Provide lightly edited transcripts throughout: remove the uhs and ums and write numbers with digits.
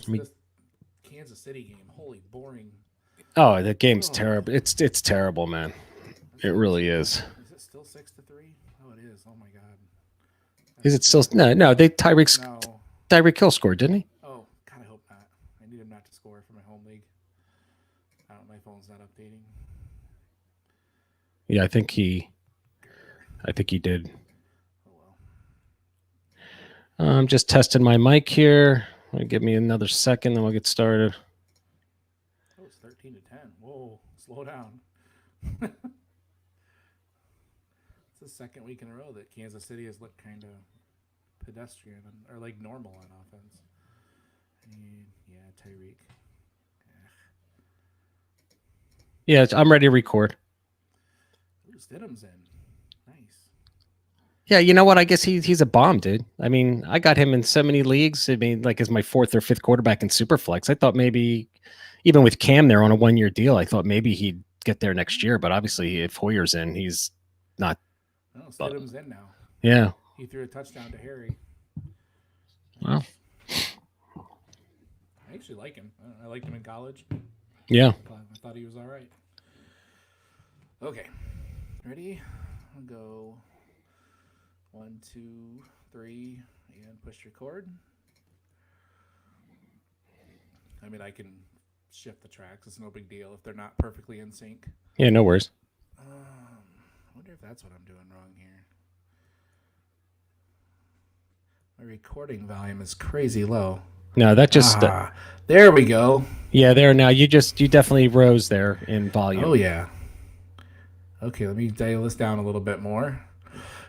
mean, This Kansas City game, holy boring. oh, the game's Oh, terrible. It's terrible, man. It is it really still is. is it still 6-3? Oh, it is. Oh my God, Is that's it still? super. No, no. They No. Tyreek Hill scored, didn't he? Oh, God, I hope not. I need him not to score for my home league. I don't. My phone's not updating. Yeah, Grr. I think he did. Oh well. I'm just testing my mic here. Give me another second, then we'll get started. Oh, it's 13-10. Whoa, slow down. It's the second week in a row that Kansas City has looked kind of pedestrian or like normal on offense. And yeah, Tyreek. Yeah, I'm ready to record. Ooh, Stidham's in. Nice. Yeah, you know what? I guess he's a bomb, dude. I mean, I got him in so many leagues. I mean, like as my fourth or fifth quarterback in Superflex. I thought maybe, even with Cam there on a 1 year deal, I thought maybe he'd get there next year. But obviously, if Hoyer's in, he's not. Oh, But Stidham's in now. yeah, He threw a touchdown to Harry. well, Nice. I actually like him. I liked him in college. yeah. I thought he was all right. Okay. Ready? I'll go 1, 2, 3, and push record. I mean, I can shift the tracks. It's no big deal if they're not perfectly in sync. Yeah, no worries. I wonder if that's what I'm doing wrong here. My recording volume is crazy low. No, that just There we go. yeah, there now. You definitely rose there in volume. Oh, yeah. Okay, let me dial this down a little bit more.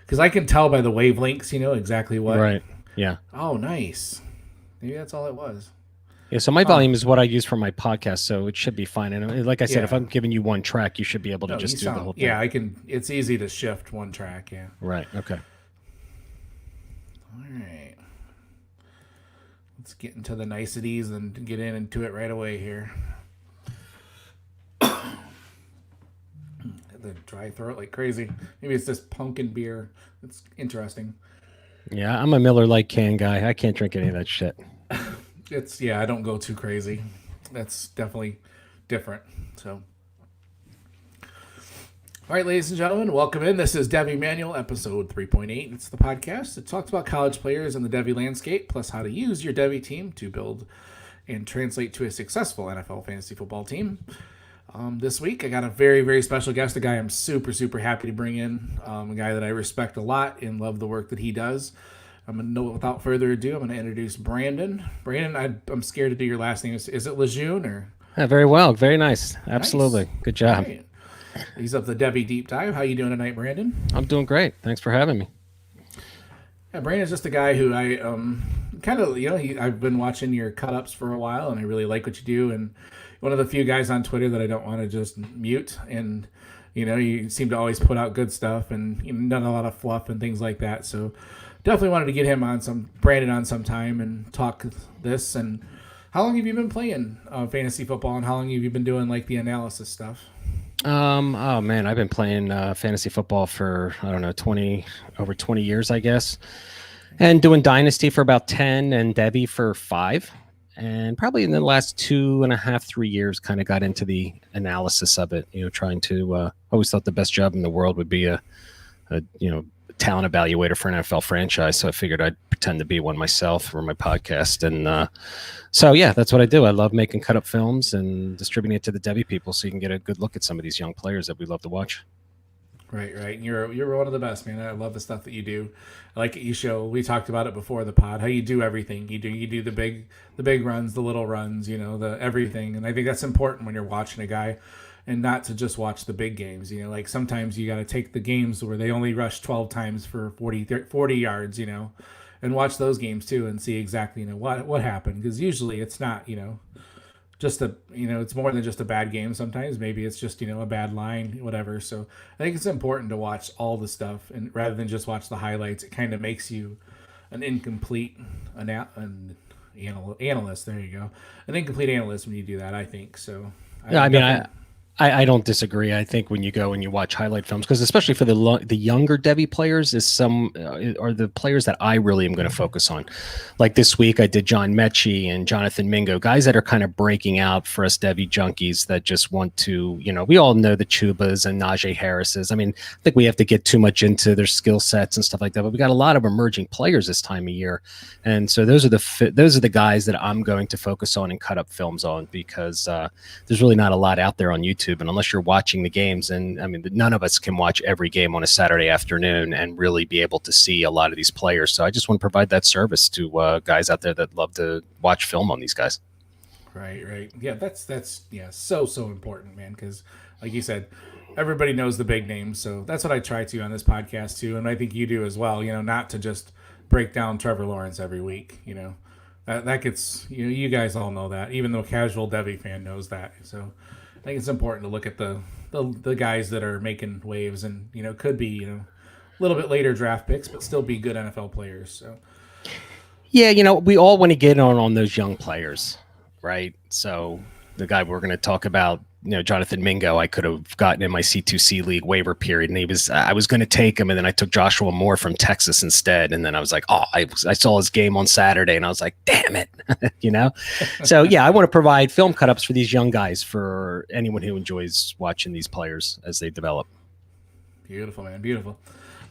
Because I can tell by the wavelengths, exactly what. Right. Yeah. Oh, nice. Maybe that's all it was. Yeah, so my volume is what I use for my podcast, so it should be fine. And like I said, if Yeah. I'm giving you one track, you should be able to No, you just do the whole sound. thing. Yeah, I can. It's easy to shift one track. Yeah. Right. Okay. All right. Let's get into the niceties and get into it right away here. The dry throat like crazy. Maybe it's this pumpkin beer. It's interesting. Yeah, I'm a Miller Lite can guy. I can't drink any of that shit. I don't go too crazy. That's definitely different. So, all right, ladies and gentlemen, welcome in. This is Devy Manual, episode 3.8. It's the podcast that talks about college players and the Devy landscape, plus how to use your Devy team to build and translate to a successful NFL fantasy football team. This week, I got a very, very special guest, a guy I'm super, super happy to bring in, a guy that I respect a lot and love the work that he does. Without further ado, I'm going to introduce Brandon. Brandon, I'm scared to do your last name. Is it Lejeune or? Yeah, very well. Very nice. Absolutely. Nice. Good job. All right. He's up the Devy Deep Dive. How you doing tonight, Brandon? I'm doing great. Thanks for having me. Yeah, Brandon's just a guy who I kind of I've been watching your cut ups for a while, and I really like what you do. And one of the few guys on Twitter that I don't want to just mute. And you seem to always put out good stuff and not a lot of fluff and things like that. So definitely wanted to get Brandon on some time and talk this. And how long have you been playing fantasy football, and how long have you been doing like the analysis stuff? Oh man, I've been playing fantasy football for I don't know over 20 years, I guess, and doing Dynasty for about 10 and Devy for 5, and probably in the last 2.5, 3 years, kind of got into the analysis of it. Trying to always thought the best job in the world would be a talent evaluator for an NFL franchise. So I figured I'd pretend to be one myself for my podcast. And so, yeah, that's what I do. I love making cut up films and distributing it to the Devy people so you can get a good look at some of these young players that we love to watch. Right. You're one of the best, man. I love the stuff that you do. I like it. You show. We talked about it before the pod. How you do everything. You do the big runs, the little runs. The everything. And I think that's important when you're watching a guy, and not to just watch the big games. Like sometimes you got to take the games where they only rush 12 times for 40 yards. And watch those games too and see exactly what happened, because usually it's not just it's more than just a bad game. Sometimes maybe it's just a bad line, whatever. So I think it's important to watch all the stuff, and rather than just watch the highlights. It kind of makes you an incomplete analyst. There you go, an incomplete analyst when you do that, I think. So Yeah, I don't disagree. I think when you go and you watch highlight films, because especially for the younger Devy players, is some are the players that I really am going to focus on. Like this week, I did John Mechie and Jonathan Mingo, guys that are kind of breaking out for us Devy junkies that just want to, we all know the Chubas and Najee Harrises. I mean, I think we have to get too much into their skill sets and stuff like that, but we got a lot of emerging players this time of year, and so those are the guys that I'm going to focus on and cut up films on because there's really not a lot out there on YouTube. And unless you're watching the games, and I mean, none of us can watch every game on a Saturday afternoon and really be able to see a lot of these players. So I just want to provide that service to guys out there that love to watch film on these guys. Right. Yeah, that's yeah, so important, man. Because like you said, everybody knows the big names, so that's what I try to on this podcast too, and I think you do as well. Not to just break down Trevor Lawrence every week. That gets you guys all know that. Even though casual Devy fan knows that, so I think it's important to look at the guys that are making waves and could be a little bit later draft picks, but still be good NFL players. So yeah, we all want to get on those young players, right? So the guy we're going to talk about, Jonathan Mingo, I could have gotten in my C2C league waiver period, and I was going to take him, and then I took Joshua Moore from Texas instead, and then I was like, oh, I saw his game on Saturday, and I was like, damn it, So yeah, I want to provide film cut-ups for these young guys, for anyone who enjoys watching these players as they develop. Beautiful, man, beautiful.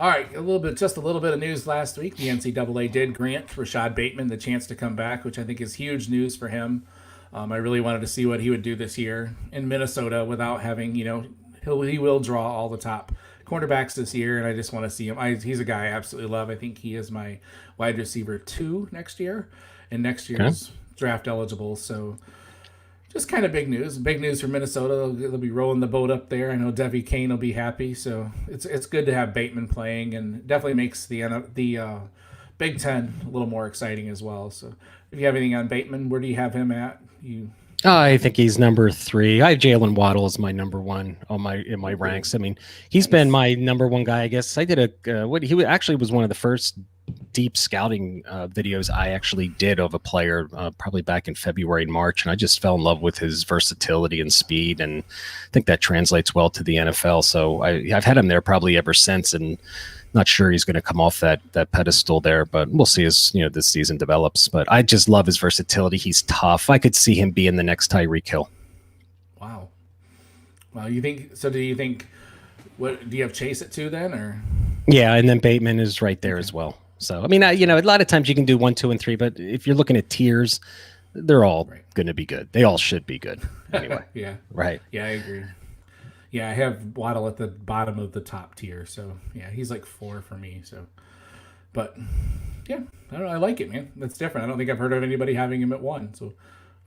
All right, just a little bit of news last week. The NCAA did grant Rashad Bateman the chance to come back, which I think is huge news for him. I really wanted to see what he would do this year in Minnesota without having, he will draw all the top cornerbacks this year, and I just want to see him. He's a guy I absolutely love. I think he is my wide receiver 2 next year, and next year's draft eligible. So just kind of big news for Minnesota. They'll be rolling the boat up there. I know Devy Kane will be happy. So it's good to have Bateman playing, and definitely makes the Big Ten a little more exciting as well. So if you have anything on Bateman, where do you have him at? I think he's number 3. I have Jalen Waddle as my number 1 in my ranks. I mean, he's been my number 1 guy. I guess I did he actually was one of the first deep scouting videos I actually did of a player, probably back in February and March, and I just fell in love with his versatility and speed, and I think that translates well to the NFL. So I've had him there probably ever since, and not sure he's going to come off that pedestal there, but we'll see as this season develops. But I just love his versatility. He's tough. I could see him being the next Tyreek Hill. Wow. Well, you think so? Do you think? What do you have Chase at 2 then, or? Yeah, and then Bateman is right there as well. So I mean, a lot of times you can do 1, 2, and 3, but if you're looking at tiers, they're all going to be good. They all should be good anyway. Yeah. Right. Yeah, I agree. Yeah, I have Waddle at the bottom of the top tier, so yeah, he's like 4 for me. So, but yeah, I don't know. I like it, man. That's different. I don't think I've heard of anybody having him at 1, so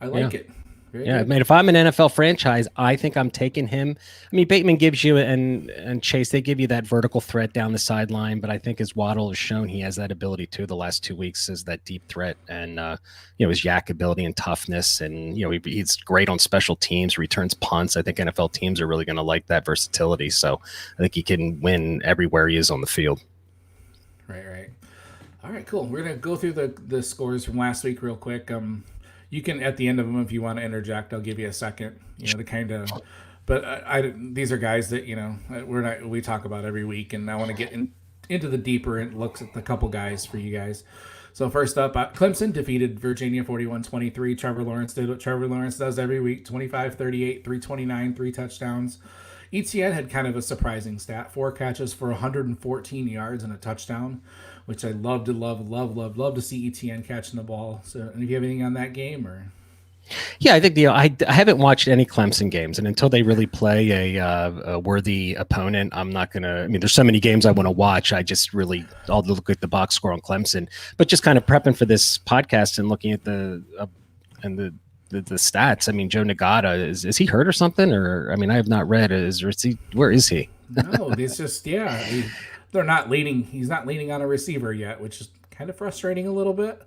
I like it. Very good. Man, if I'm an NFL franchise, I think I'm taking him. I mean, Bateman gives you and Chase, they give you that vertical threat down the sideline, but I think as Waddle has shown, he has that ability too. The last 2 weeks is that deep threat, and his yak ability and toughness, and he's great on special teams, returns punts. I think NFL teams are really going to like that versatility. So I think he can win everywhere he is on the field. Right. All right, cool. We're gonna go through the scores from last week real quick. You can, at the end of them, if you want to interject, I'll give you a second. The kind of, but these are guys that we talk about every week, and I want to get into the deeper and looks at the couple guys for you guys. So first up, Clemson defeated Virginia 41-23. Trevor Lawrence did what Trevor Lawrence does every week: 25-38, 329, 3 touchdowns. ETN had kind of a surprising stat: 4 catches for 114 yards and a touchdown, which I love to see ETN catching the ball. So, and if you have anything on that game, or? Yeah, I think I haven't watched any Clemson games, and until they really play a worthy opponent, I'm not gonna. I mean, there's so many games I want to watch. I'll look at the box score on Clemson, but just kind of prepping for this podcast and looking at the stats. I mean, Joe Nagata, is he hurt or something? Or I mean, I have not read. Where is he? No, it's just they're not leaning. He's not leaning on a receiver yet, which is kind of frustrating a little bit.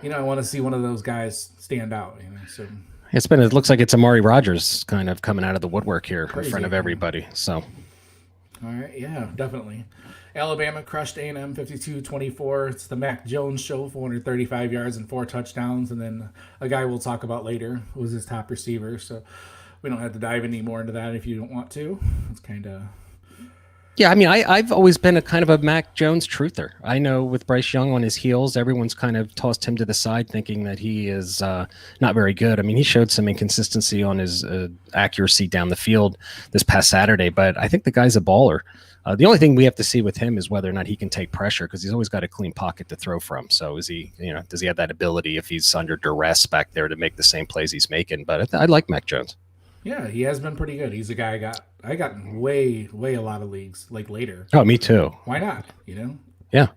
I want to see one of those guys stand out. So it looks like it's Amari Rogers kind of coming out of the woodwork here in front of everybody. So, all right, yeah, definitely. Alabama crushed A&M 52-24. It's the Mac Jones show, 435 yards and 4 touchdowns, and then a guy we'll talk about later was his top receiver. So we don't have to dive any more into that if you don't want to. It's kind of. Yeah, I mean, I've always been a kind of a Mac Jones truther. I know with Bryce Young on his heels, everyone's kind of tossed him to the side, thinking that he is not very good. I mean, he showed some inconsistency on his accuracy down the field this past Saturday, but I think the guy's a baller. The only thing we have to see with him is whether or not he can take pressure, because he's always got a clean pocket to throw from. So is he, does he have that ability if he's under duress back there to make the same plays he's making? But I like Mac Jones. Yeah, he has been pretty good. He's a guy I got in way a lot of leagues like later. Oh, me too. Why not? Yeah.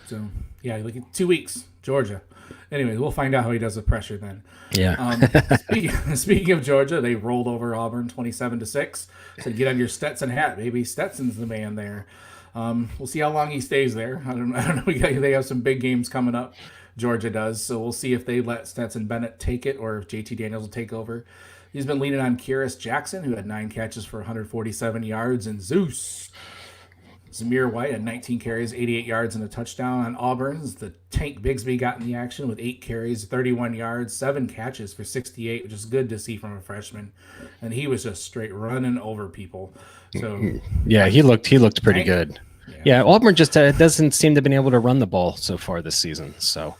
So yeah, like 2 weeks, Georgia. Anyway, we'll find out how he does with pressure then. Yeah. Speaking of Georgia, they rolled over Auburn 27-6. So get on your Stetson hat, baby. Stetson's the man there. We'll see how long he stays there. I don't know. They have some big games coming up. Georgia does. So we'll see if they let Stetson Bennett take it or if JT Daniels will take over. He's been leaning on Kyrus Jackson, who had 9 catches for 147 yards, and Zeus. Zamir White had 19 carries, 88 yards, and a touchdown. On Auburn's, the Tank Bigsby got in the action with 8 carries, 31 yards, 7 catches for 68, which is good to see from a freshman. And he was just straight running over people. So yeah, he looked pretty good. Yeah, Auburn just doesn't seem to have been able to run the ball so far this season. So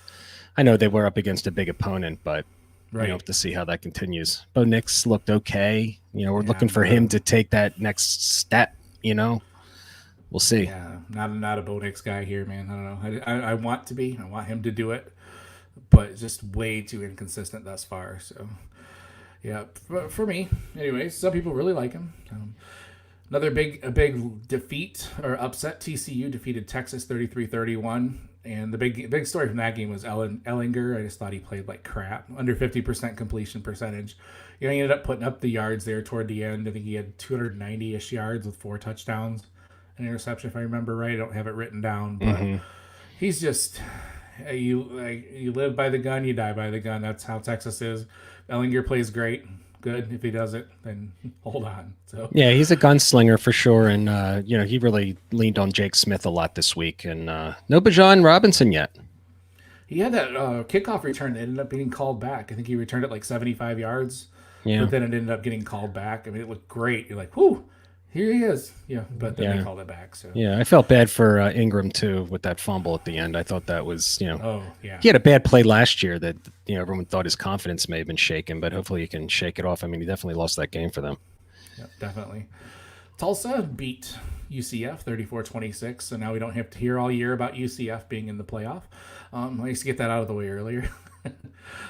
I know they were up against a big opponent, but we hope to see how that continues. Bo Nix looked okay. We're looking for him to take that next step. We'll see. Yeah, not a Bo Nix guy here, man. I don't know. I want to be. I want him to do it, but just way too inconsistent thus far. So yeah, for me, anyways. Some people really like him. Another big defeat or upset. TCU defeated Texas 33-31. And the big story from that game was Ellinger. I just thought he played like crap. Under 50% completion percentage. He ended up putting up the yards there toward the end. I think he had 290-ish yards with 4 touchdowns. An interception, if I remember right. I don't have it written down. But he's just... You live by the gun, you die by the gun. That's how Texas is. Ellinger plays great. Good. If he doesn't, then hold on. So yeah, he's a gunslinger for sure, and he really leaned on Jake Smith a lot this week, and no Bijan Robinson yet. He had that kickoff return that ended up getting called back. I think he returned it like 75 yards, but then it ended up getting called back. I mean, it looked great. You're like, whoo, here he is. Yeah, but then they called it back. So yeah, I felt bad for Ingram too with that fumble at the end. I thought that was, he had a bad play last year that everyone thought his confidence may have been shaken, but hopefully he can shake it off. I mean, he definitely lost that game for them. Yeah, definitely. Tulsa beat UCF 34-26, so now we don't have to hear all year about UCF being in the playoff. I used to get that out of the way earlier.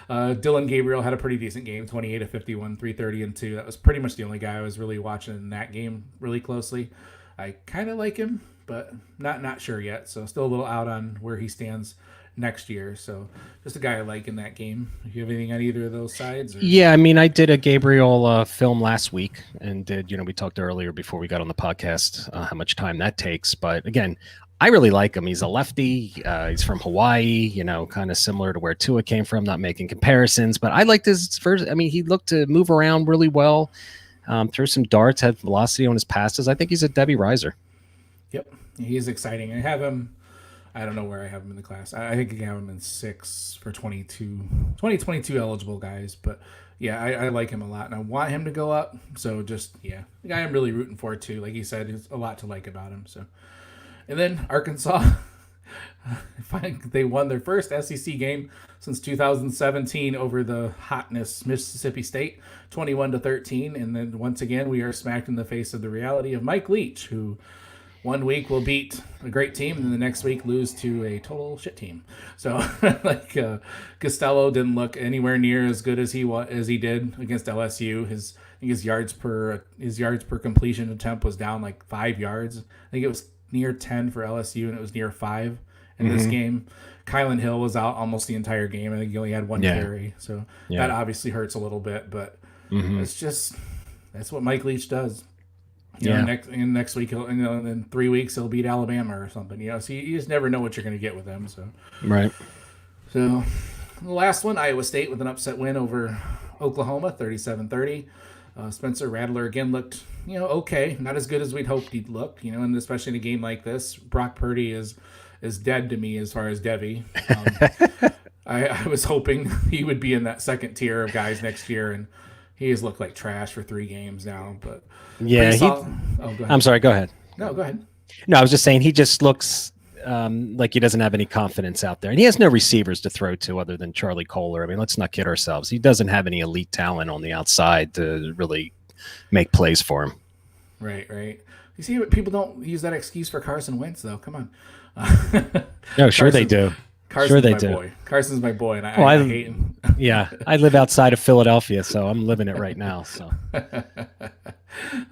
Dylan Gabriel had a pretty decent game, 28-51, 330 and 2. That was pretty much the only guy I was really watching in that game really closely. I kind of like him, but not sure yet. So still a little out on where he stands next year. So just a guy I like in that game. Do you have anything on either of those sides? Or? Yeah, I mean, I did a Gabriel film last week and did, we talked earlier before we got on the podcast how much time that takes. But again, I really like him. He's a lefty. He's from Hawaii, kind of similar to where Tua came from, not making comparisons. But I liked his first. I mean, he looked to move around really well, threw some darts, had velocity on his passes. I think he's a Debbie riser. Yep. He's exciting. I have him. I don't know where I have him in the class. I think I have him in 6 for 2022 eligible guys. But yeah, I like him a lot. And I want him to go up. So just, the guy I'm really rooting for too. Like you said, there's a lot to like about him. So. And then Arkansas, they won their first SEC game since 2017 over the hotness Mississippi State, 21-13. And then once again, we are smacked in the face of the reality of Mike Leach, who one week will beat a great team and then the next week lose to a total shit team. So Costello didn't look anywhere near as good as he did against LSU. His yards per completion attempt was down like 5 yards. I think it was near 10 for LSU, and it was near 5 in this game. Kylan Hill was out almost the entire game. I think he only had 1 carry, so that obviously hurts a little bit. But that's what Mike Leach does. Next week, in 3 weeks, he'll beat Alabama or something. So you just never know what you're going to get with him. So right. So the last one, Iowa State with an upset win over Oklahoma, 37-30. Spencer Rattler again looked, okay, not as good as we'd hoped he'd look, and especially in a game like this. Brock Purdy is dead to me as far as Devy. I was hoping he would be in that second tier of guys next year, and he has looked like trash for 3 games now. But Yeah, Brees he. Hall. Oh, go I'm ahead. sorry. Go ahead. No, go ahead. No, I was just saying he just looks like he doesn't have any confidence out there, and he has no receivers to throw to other than Charlie Kohler. I mean, let's not kid ourselves. He doesn't have any elite talent on the outside to really make plays for him. Right, right. You see, people don't use that excuse for Carson Wentz, though. Come on. No, sure they do. Sure they my do. boy. Carson's my boy, and Well, I hate him. Yeah, I live outside of Philadelphia, so I'm living it right now. So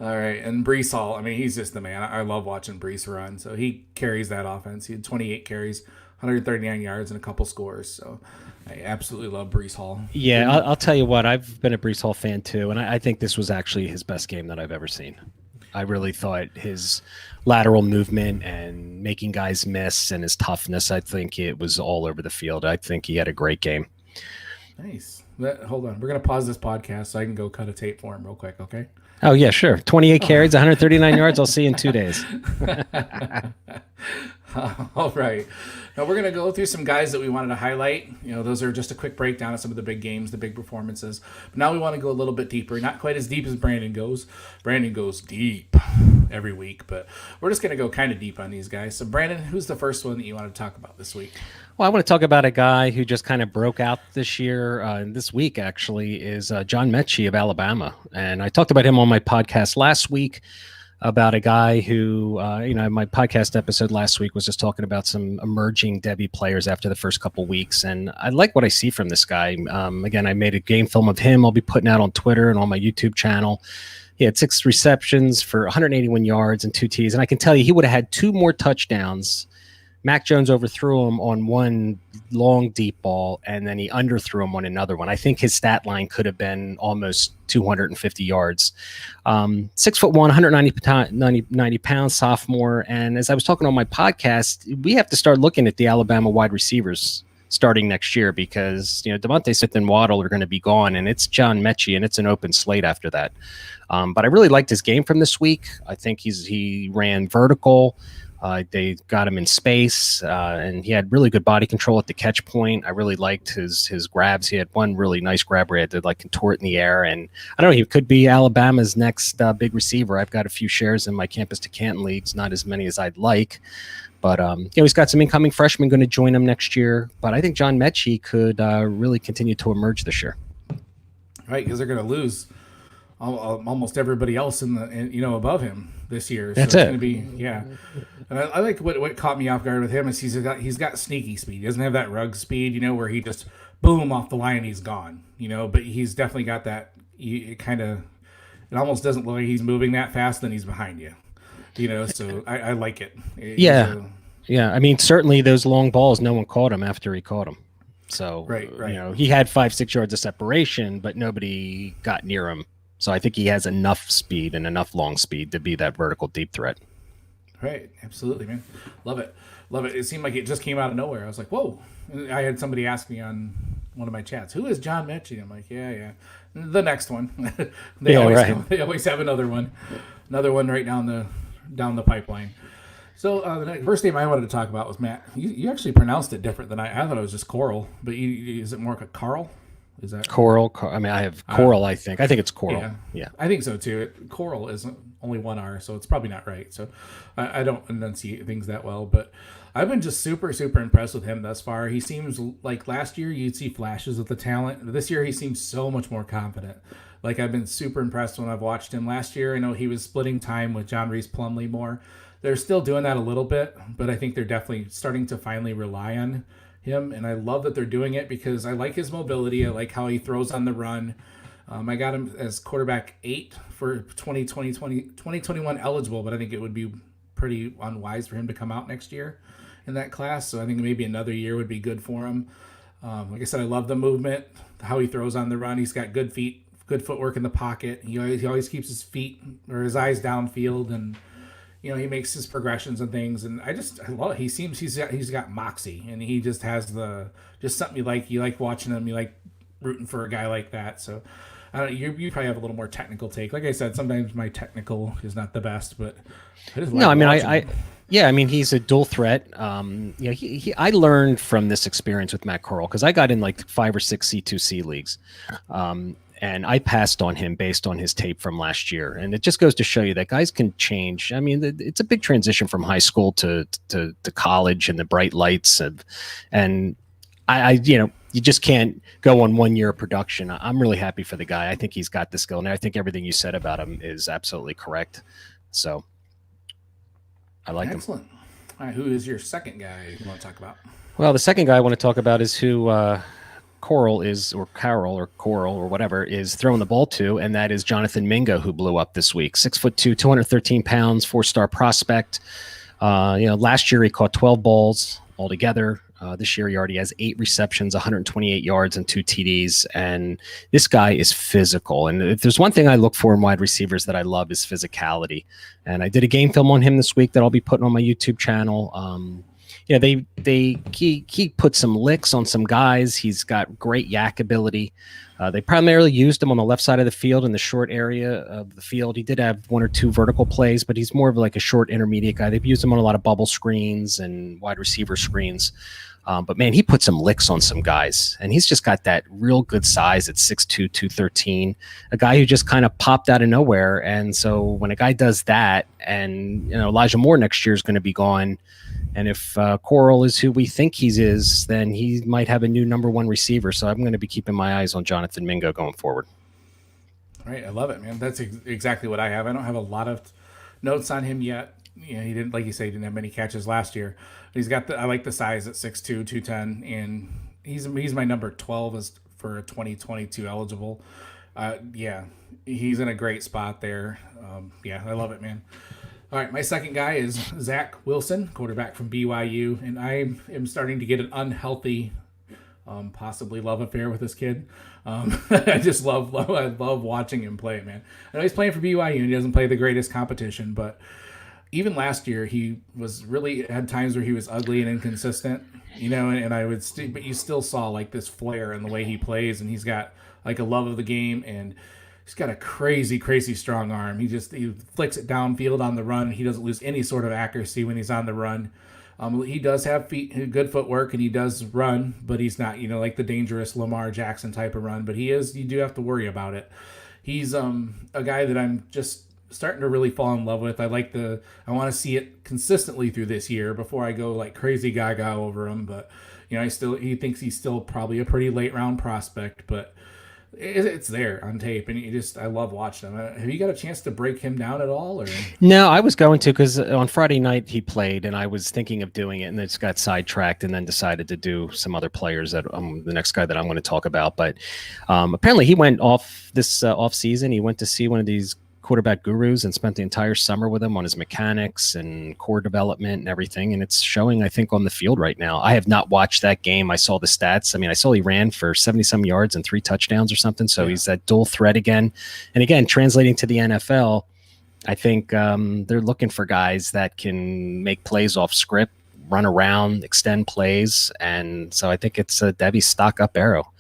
All right, and Brees Hall. I mean, he's just the man. I love watching Brees run. So he carries that offense. He had 28 carries, 139 yards, and a couple scores. So I absolutely love Brees Hall. yeah, I'll tell you what. I've been a Brees Hall fan too, and I think this was actually his best game that I've ever seen. I really thought his lateral movement and making guys miss and his toughness, I think it was all over the field. I think he had a great game. Nice. Hold on. We're going to pause this podcast so I can go cut a tape for him real quick, okay? Oh, yeah, sure. 28 carries, 139 yards. I'll see you in 2 days. All right. Now we're going to go through some guys that we wanted to highlight. You know, those are just a quick breakdown of some of the big games, the big performances. But now we want to go a little bit deeper. Not quite as deep as Brandon goes. Brandon goes deep every week, but we're just going to go kind of deep on these guys. So, Brandon, who's the first one that you want to talk about this week? Well, I want to talk about a guy who just kind of broke out this year, this week actually, is John Mechie of Alabama. And I talked about him on my podcast last week about a guy who, my podcast episode last week was just talking about some emerging Devy players after the first couple weeks. And I like what I see from this guy. Again, I made a game film of him. I'll be putting out on Twitter and on my YouTube channel. He had 6 receptions for 181 yards and 2 TDs. And I can tell you, he would have had 2 more touchdowns. Mac Jones overthrew him on one long deep ball, and then he underthrew him on another one. I think his stat line could have been almost 250 yards. 6'1", 190 pounds, sophomore. And as I was talking on my podcast, we have to start looking at the Alabama wide receivers starting next year because, Devontae Smith and Waddle are going to be gone, and it's John Mechie, and it's an open slate after that. But I really liked his game from this week. I think he ran vertical. They got him in space, and he had really good body control at the catch point. I really liked his grabs. He had one really nice grab where he had to contort in the air, and I don't know, he could be Alabama's next big receiver. I've got a few shares in my Campus to Canton leagues, not as many as I'd like, but he's got some incoming freshmen going to join him next year. But I think John Mechie could really continue to emerge this year. Right, because they're going to lose almost everybody else above him this year. That's so it's it. going to be, yeah. And I like what caught me off guard with him is he's got sneaky speed. He doesn't have that rug speed, where he just boom off the line and he's gone, but he's definitely got that. It almost doesn't look like he's moving that fast, then he's behind you, So I like it. Yeah. I mean, certainly those long balls, no one caught him after he caught them. So right. He had 5-6 yards of separation, but nobody got near him. So I think he has enough speed and enough long speed to be that vertical deep threat. Right. Absolutely, man. Love it. It seemed like it just came out of nowhere. I was like, whoa. And I had somebody ask me on one of my chats, who is John Mechie? I'm like, yeah. The next one. They always have another one right down the pipeline. So the first name I wanted to talk about was Matt. You actually pronounced it different than I thought it was just Coral, but is it more like a Carl? Is that Coral? I mean, I have Coral. I think it's Coral. Yeah. I think so too. Coral is only one R, so it's probably not right. So I don't enunciate things that well, but I've been just super, super impressed with him thus far. He seems like last year you'd see flashes of the talent. This year he seems so much more confident. Like I've been super impressed when I've watched him. Last year, I know he was splitting time with John Reese Plumlee more. They're still doing that a little bit, but I think they're definitely starting to finally rely on him, and I love that they're doing it because I like his mobility. I like how he throws on the run. I got him as quarterback 8 for 2021 eligible, but I think it would be pretty unwise for him to come out next year in that class. So I think maybe another year would be good for him. Like I said, I love the movement, how he throws on the run. He's got good feet, good footwork in the pocket. He always keeps his feet or his eyes downfield, and he makes his progressions and things, and I love it. He seems he's got moxie, and he just has just something you like. You like watching him. You like rooting for a guy like that. So, I don't. You probably have a little more technical take. Like I said, sometimes my technical is not the best, but I just like watching him. I mean, he's a dual threat. I learned from this experience with Matt Corral because I got in like 5 or 6 C2C leagues, And I passed on him based on his tape from last year. And it just goes to show you that guys can change. I mean, it's a big transition from high school to college and the bright lights. And I you just can't go on 1 year of production. I'm really happy for the guy. I think he's got the skill. And I think everything you said about him is absolutely correct. So I like him. Excellent. All right, who is your second guy you want to talk about? Well, the second guy I want to talk about is who Coral is, or Carroll, or Coral, or whatever, is throwing the ball to, and that is Jonathan Mingo, who blew up this week. 6'2", 213 pounds, 4-star prospect. Last year he caught 12 balls altogether. This year he already has 8 receptions, 128 yards, and 2 TDs. And this guy is physical. And if there's one thing I look for in wide receivers that I love is physicality. And I did a game film on him this week that I'll be putting on my YouTube channel. He put some licks on some guys. He's got great yak ability. They primarily used him on the left side of the field in the short area of the field. He did have 1 or 2 vertical plays, but he's more of like a short intermediate guy. They've used him on a lot of bubble screens and wide receiver screens. But man, he put some licks on some guys, and he's just got that real good size at 6'2", 213, a guy who just kind of popped out of nowhere. And so when a guy does that, and Elijah Moore next year is going to be gone, and if Coral is who we think he is, then he might have a new number 1 receiver. So I'm going to be keeping my eyes on Jonathan Mingo going forward. All right, I love it, man. That's exactly what I have. I don't have a lot of notes on him yet. He didn't, like you say, he didn't have many catches last year. He's got I like the size at 6'2", 210, and he's my number 12 for 2022 eligible. He's in a great spot there. I love it, man. All right, my second guy is Zach Wilson, quarterback from BYU, and I am starting to get an unhealthy, possibly love affair with this kid. I just love watching him play, man. I know he's playing for BYU and he doesn't play the greatest competition, but even last year he was really had times where he was ugly and inconsistent, and I would but you still saw like this flair in the way he plays, and he's got like a love of the game, and he's got a crazy, crazy strong arm. He flicks it downfield on the run. He doesn't lose any sort of accuracy when he's on the run. He does have good footwork, and he does run, but he's not, like the dangerous Lamar Jackson type of run. But you do have to worry about it. He's a guy that I'm just starting to really fall in love with. I want to see it consistently through this year before I go like crazy gaga over him. But he thinks he's still probably a pretty late round prospect, but it's there on tape, and I love watching him. Have you got a chance to break him down at all? Or no, I was going to, because on Friday night he played, and I was thinking of doing it, and it's got sidetracked, and then decided to do some other players that the next guy that I'm going to talk about. But apparently he went off this off season. He went to see one of these quarterback gurus and spent the entire summer with him on his mechanics and core development and everything. And it's showing, I think, on the field right now. I have not watched that game. I saw the stats. I mean, I saw he ran for 70-some yards and 3 touchdowns or something. So he's that dual threat again. And again, translating to the NFL, I think they're looking for guys that can make plays off script, run around, extend plays. And so I think it's a Devy's stock up arrow.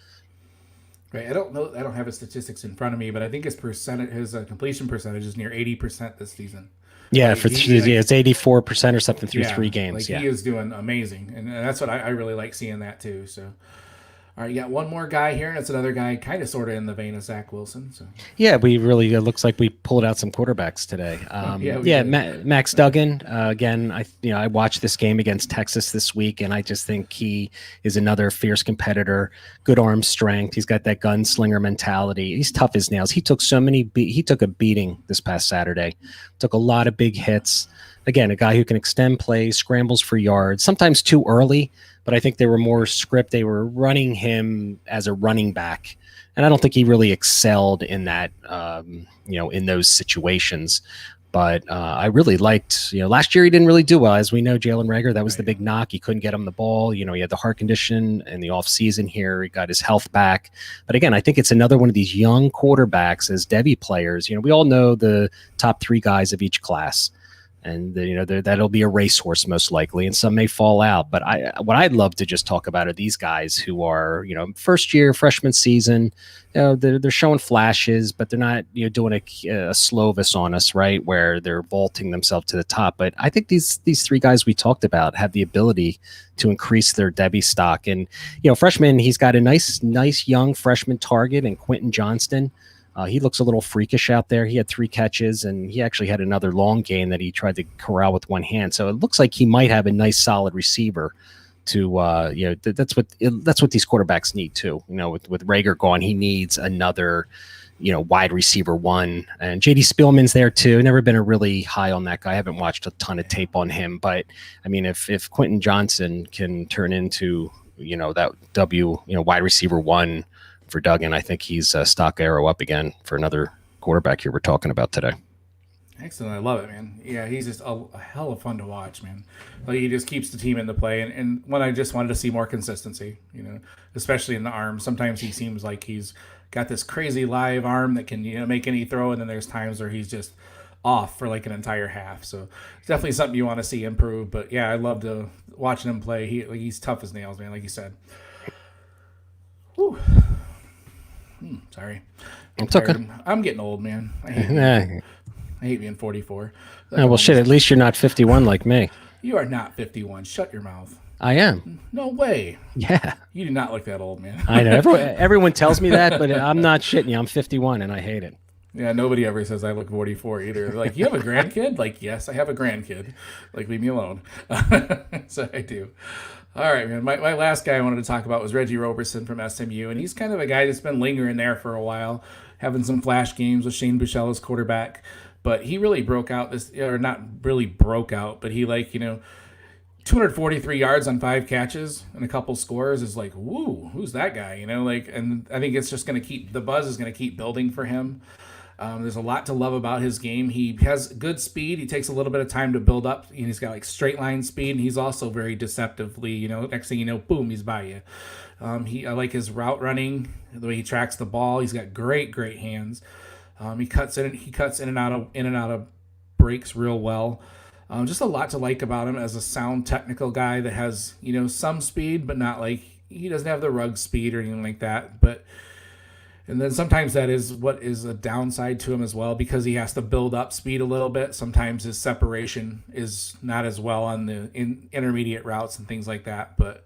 Right, I don't know. I don't have his statistics in front of me, but I think his completion percentage is near 80% this season. Yeah, it's 84% or something through 3 games. He is doing amazing, and that's what I really like seeing that too. So, all right, you got one more guy here, and it's another guy kind of sort of in the vein of Zach Wilson. So yeah, we really it looks like we pulled out some quarterbacks today. Max Duggan. Again, I watched this game against Texas this week, and I just think he is another fierce competitor. Good arm strength. He's got that gunslinger mentality. He's tough as nails. He took he took a beating this past Saturday. Took a lot of big hits. Again, a guy who can extend plays, scrambles for yards, sometimes too early, but I think they were more script. They were running him as a running back, and I don't think he really excelled in that, in those situations. But I really liked, last year he didn't really do well. As we know, Jalen Reagor, that was the big knock. He couldn't get him the ball. He had the heart condition in the offseason here. He got his health back. But again, I think it's another one of these young quarterbacks as Devy players. We all know the top 3 guys of each class. and that'll be a racehorse most likely, and some may fall out. But what I'd love to just talk about are these guys who are first year freshman season. They're showing flashes, but they're not doing a Slovis on us, right? Where they're vaulting themselves to the top. But I think these three guys we talked about have the ability to increase their Devy stock. And freshman, he's got a nice young freshman target in Quentin Johnston. He looks a little freakish out there. He had 3 catches, and he actually had another long game that he tried to corral with one hand. So it looks like he might have a nice, solid receiver. That's what these quarterbacks need too. With Rager gone, he needs another, wide receiver one. And JD Spielman's there too. Never been a really high on that guy. I haven't watched a ton of tape on him, but I mean, if Quentin Johnson can turn into that wide receiver one for Duggan, I think he's a stock arrow up again for another quarterback here we're talking about today. Excellent. I love it, man. Yeah, he's just a hell of fun to watch, man. Like, he just keeps the team in the play. And when I just wanted to see more consistency, especially in the arm. Sometimes he seems like he's got this crazy live arm that can, make any throw. And then there's times where he's just off for like an entire half. So it's definitely something you want to see improve. But yeah, I love watching him play. He's tough as nails, man, like you said. Whew. Sorry. It's okay. I'm getting old, man. I hate being 44. Well, shit, at least you're not 51 like me. You are not 51. Shut your mouth. I am. No way. Yeah. You do not look that old, man. I know. Everyone tells me that, but I'm not shitting you. I'm 51, and I hate it. Yeah, nobody ever says I look 44 either. They're like, you have a grandkid? Like, yes, I have a grandkid. Like, leave me alone. So I do. All right, man. My last guy I wanted to talk about was Reggie Roberson from SMU, and he's kind of a guy that's been lingering there for a while, having some flash games with Shane Buechele as quarterback. But he really broke out or not really broke out, but he 243 yards on 5 catches and a couple scores is like, woo, who's that guy? And I think it's just going to the buzz is going to keep building for him. There's a lot to love about his game. He has good speed. He takes a little bit of time to build up. He's got straight line speed, and he's also very deceptively, next thing you know, boom, he's by you. I like his route running, the way he tracks the ball. He's got great hands. He cuts in and out of breaks real well. Just a lot to like about him as a sound technical guy that has, some speed, but not he doesn't have the rug speed or anything like that. And then sometimes that is what is a downside to him as well, because he has to build up speed a little bit. Sometimes his separation is not as well on the intermediate routes and things like that. But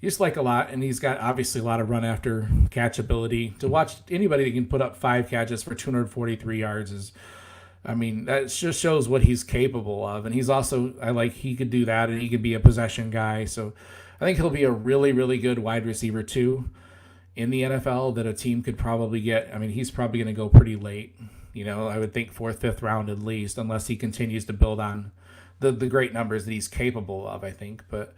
you just like a lot, and he's got obviously a lot of run after catch ability. To watch anybody that can put up 5 catches for 243 yards that just shows what he's capable of. And he's also, he could do that, and he could be a possession guy. So I think he'll be a really, really good wide receiver too in the NFL that a team could probably get. He's probably going to go pretty late. I would think 4th, 5th round at least, unless he continues to build on the great numbers that he's capable of, I think. But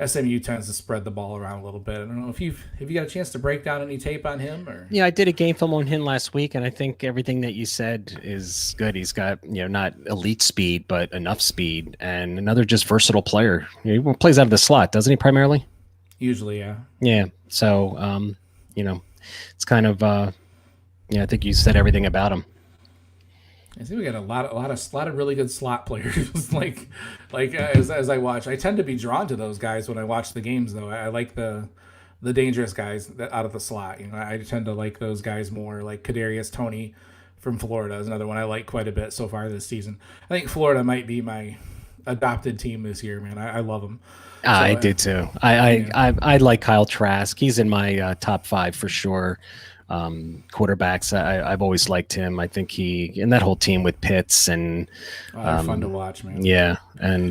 SMU tends to spread the ball around a little bit. I don't know if you got a chance to break down any tape on him, or. Yeah, I did a game film on him last week, and I think everything that you said is good. He's got not elite speed, but enough speed, and another just versatile player. He plays out of the slot, doesn't he, primarily? Usually, yeah. Yeah. So it's kind of I think you said everything about him. I think we got a lot of really good slot players. As I watch, I tend to be drawn to those guys when I watch the games. Though I like the dangerous guys that out of the slot. I tend to like those guys more. Like Kadarius Toney from Florida is another one I like quite a bit so far this season. I think Florida might be my adopted team this year, man. I love them. I did too. I like Kyle Trask. He's in my top 5 for sure. Quarterbacks, I've always liked him. I think and that whole team with Pitts and fun to watch, man. Yeah, and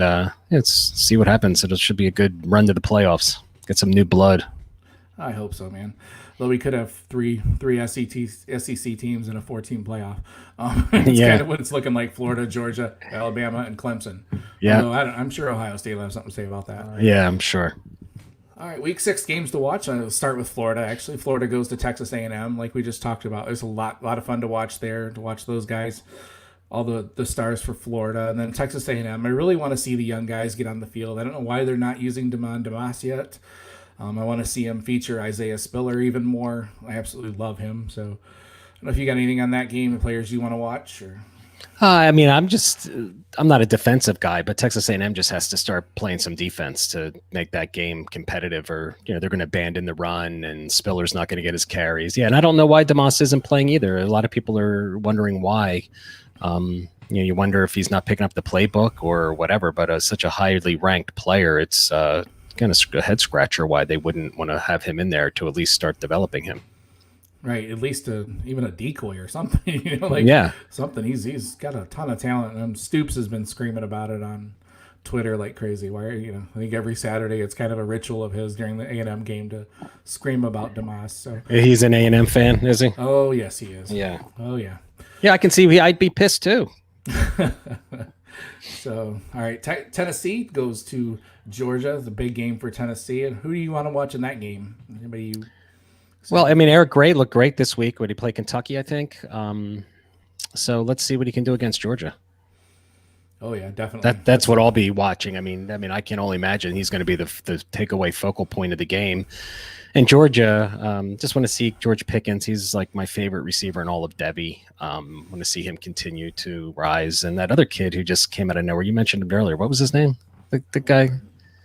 let's see what happens. It should be a good run to the playoffs. Get some new blood. I hope so, man. Though we could have three SEC teams in a 4-team playoff. It's kind of what it's looking like: Florida, Georgia, Alabama, and Clemson. Yeah, I'm sure Ohio State will have something to say about that. Yeah, I'm sure. All right, week 6 games to watch. I'll start with Florida. Actually, Florida goes to Texas A&M, like we just talked about. There's a lot of fun to watch there. To watch those guys, all the stars for Florida, and then Texas A&M. I really want to see the young guys get on the field. I don't know why they're not using Damon Damas yet. I want to see him feature Isaiah Spiller even more. I absolutely love him. So, I don't know if you got anything on that game, the players you want to watch, or. I mean, I'm not a defensive guy, but Texas A&M just has to start playing some defense to make that game competitive, or they're going to abandon the run, and Spiller's not going to get his carries. Yeah, and I don't know why DeMoss isn't playing either. A lot of people are wondering why. You wonder if he's not picking up the playbook or whatever. But as such a highly ranked player, it's kind of a head scratcher why they wouldn't want to have him in there to at least start developing him. Right, at least even a decoy or something, like Yeah. something. He's got a ton of talent. Stoops has been screaming about it on Twitter like crazy. Why, I think every Saturday it's kind of a ritual of his during the A&M game to scream about DeMoss. So, He's an A&M fan, is he? oh yes, he is. Yeah. Oh yeah. Yeah, I can see. I'd be pissed too. So, all right, Tennessee goes to Georgia. The big game for Tennessee. And who do you want to watch in that game? Anybody you? Well, I mean, Eric Gray looked great this week. Would he play Kentucky? I think. So let's see what he can do against Georgia. Oh yeah, definitely. That's what I'll be watching. I mean, I can only imagine he's going to be the takeaway focal point of the game. And Georgia, just want to see George Pickens. He's like my favorite receiver in all of Devy. Want to see him continue to rise. And that other kid who just came out of nowhere, you mentioned him earlier. What was his name? The guy.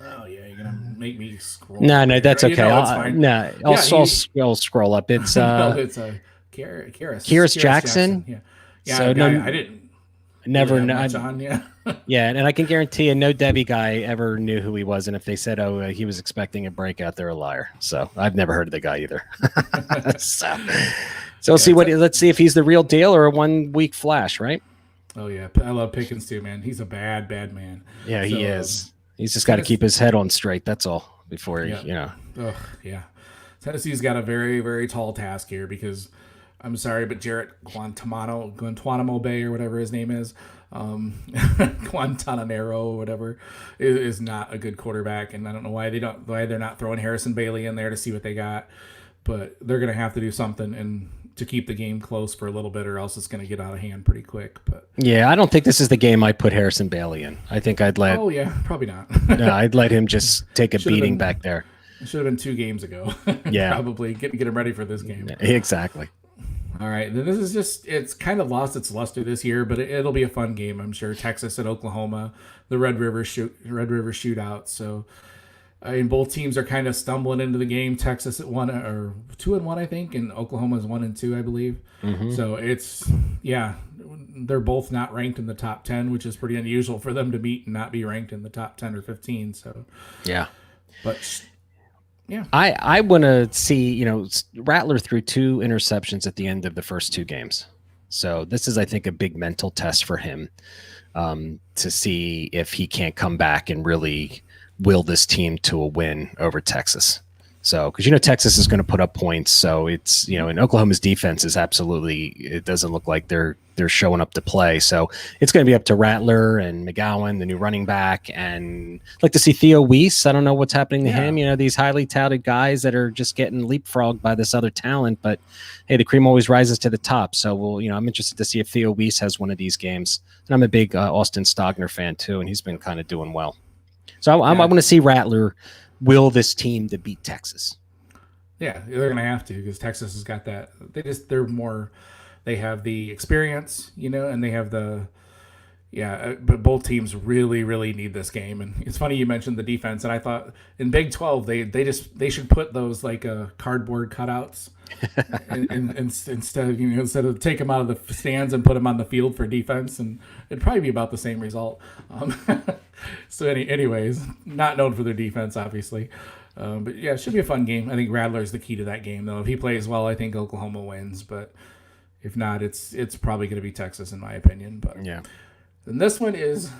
Oh yeah, you're gonna make me scroll. No, that's okay. I'll scroll up. It's no, it's a Kyrus Jackson. Yeah. So I didn't never really know. have much on. Yeah. Yeah, and I can guarantee you, no Debbie guy ever knew who he was. And if they said, "Oh, he was expecting a breakout," they're a liar. So I've never heard of the guy either. so we'll see let's see if he's the real deal or a 1 week flash, right? Oh yeah, I love Pickens too, man. He's a bad man. Yeah, he is. He's just got to keep his head on straight. That's all before he, Ugh, yeah. Tennessee's got a very, very tall task here because I'm sorry, but Jarrett Guantanamo Bay or whatever his name is, Guantanamo or whatever, is not a good quarterback, and I don't know why they're not throwing Harrison Bailey in there to see what they got, but they're gonna have to do something and to keep the game close for a little bit, or else it's gonna get out of hand pretty quick. But yeah, I don't think this is the game I put Harrison Bailey in. I think I'd let. Oh yeah, probably not. No, I'd let him just take a beating back there. It should have been 2 games ago. Yeah, probably get him ready for this game. Exactly. All right, then this is it's kind of lost its luster this year, but it'll be a fun game, I'm sure. Texas and Oklahoma, the Red River shootout. So, I mean, both teams are kind of stumbling into the game. Texas at 2-1, I think, and Oklahoma's 1-2, I believe. Mm-hmm. So they're both not ranked in the top 10, which is pretty unusual for them to meet and not be ranked in the top 10 or 15. So yeah, but. Yeah, I want to see, Rattler threw 2 interceptions at the end of the first 2 games. So this is, I think, a big mental test for him to see if he can't come back and really will this team to a win over Texas. So, because, Texas is going to put up points. So it's, and Oklahoma's defense is it doesn't look like they're showing up to play. So it's going to be up to Rattler and McGowan, the new running back. And I'd like to see Theo Weiss. I don't know what's happening to him. These highly touted guys that are just getting leapfrogged by this other talent. But hey, the cream always rises to the top. So I'm interested to see if Theo Weiss has one of these games. And I'm a big Austin Stogner fan too, and he's been kind of doing well. So I want to see Rattler will this team to beat Texas. Yeah, they're going to have to because Texas has got that. They have the experience, and they have but both teams really, really need this game. And it's funny you mentioned the defense, and I thought in Big 12 they should put those like cardboard cutouts and instead of take them out of the stands and put them on the field for defense, and it'd probably be about the same result. So anyways, not known for their defense, obviously. But yeah, it should be a fun game. I think Rattler's the key to that game, though. If he plays well, I think Oklahoma wins. But if not, it's probably going to be Texas, in my opinion. But yeah, and this one is,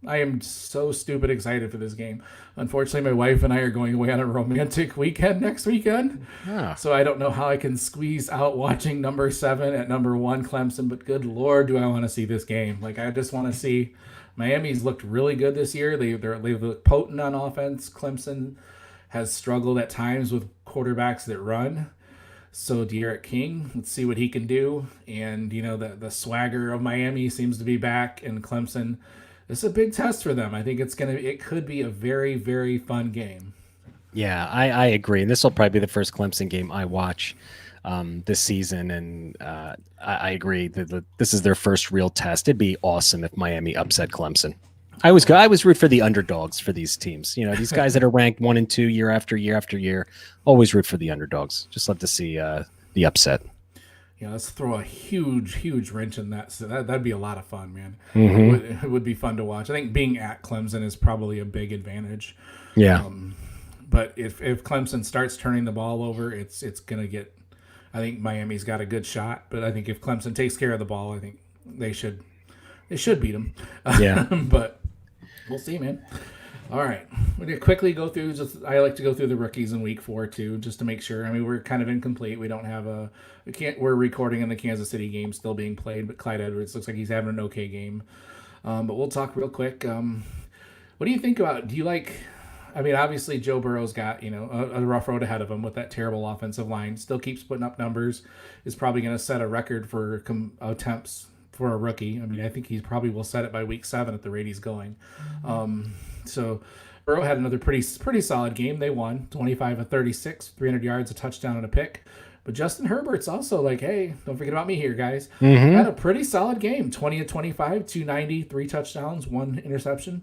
I am so stupid excited for this game. Unfortunately, my wife and I are going away on a romantic weekend next weekend. So I don't know how I can squeeze out watching number 7 at number 1 Clemson. But good Lord, do I want to see this game. Like, I just want to see. Miami's looked really good this year. They look potent on offense. Clemson has struggled at times with quarterbacks that run. So De'Aaron King, let's see what he can do. And, the swagger of Miami seems to be back. And Clemson, this is a big test for them. I think it could be a very, very fun game. Yeah, I agree. And this will probably be the first Clemson game I watch this season. And I agree that this is their first real test. It'd be awesome if Miami upset Clemson. I always root for the underdogs for these teams. You know, these guys that are ranked 1 and 2 year after year after year. Always root for the underdogs. Just love to see the upset. Yeah, let's throw a huge wrench in that. So that'd be a lot of fun, man. Mm-hmm. It would be fun to watch. I think being at Clemson is probably a big advantage. Yeah. But if Clemson starts turning the ball over, it's gonna get. I think Miami's got a good shot, but I think if Clemson takes care of the ball, I think they should beat them. Yeah. But we'll see, man. All right, we're gonna quickly go through. I like to go through the rookies in week 4 too, just to make sure. I mean, we're kind of incomplete. We don't have a. We can't. We're recording in the Kansas City game still being played, but Clyde Edwards looks like he's having an okay game. But we'll talk real quick. What do you think about? Do you like? I mean, obviously Joe Burrow's got a rough road ahead of him with that terrible offensive line. Still keeps putting up numbers. Is probably going to set a record for attempts for a rookie. I mean, I think he probably will set it by week 7 at the rate he's going. So Burrow had another pretty solid game. They won 25 of 36, 300 yards, a touchdown, and a pick. But Justin Herbert's also like, hey, don't forget about me here, guys. Mm-hmm. Had a pretty solid game. 20 of 25, 290, 3 touchdowns, 1 interception.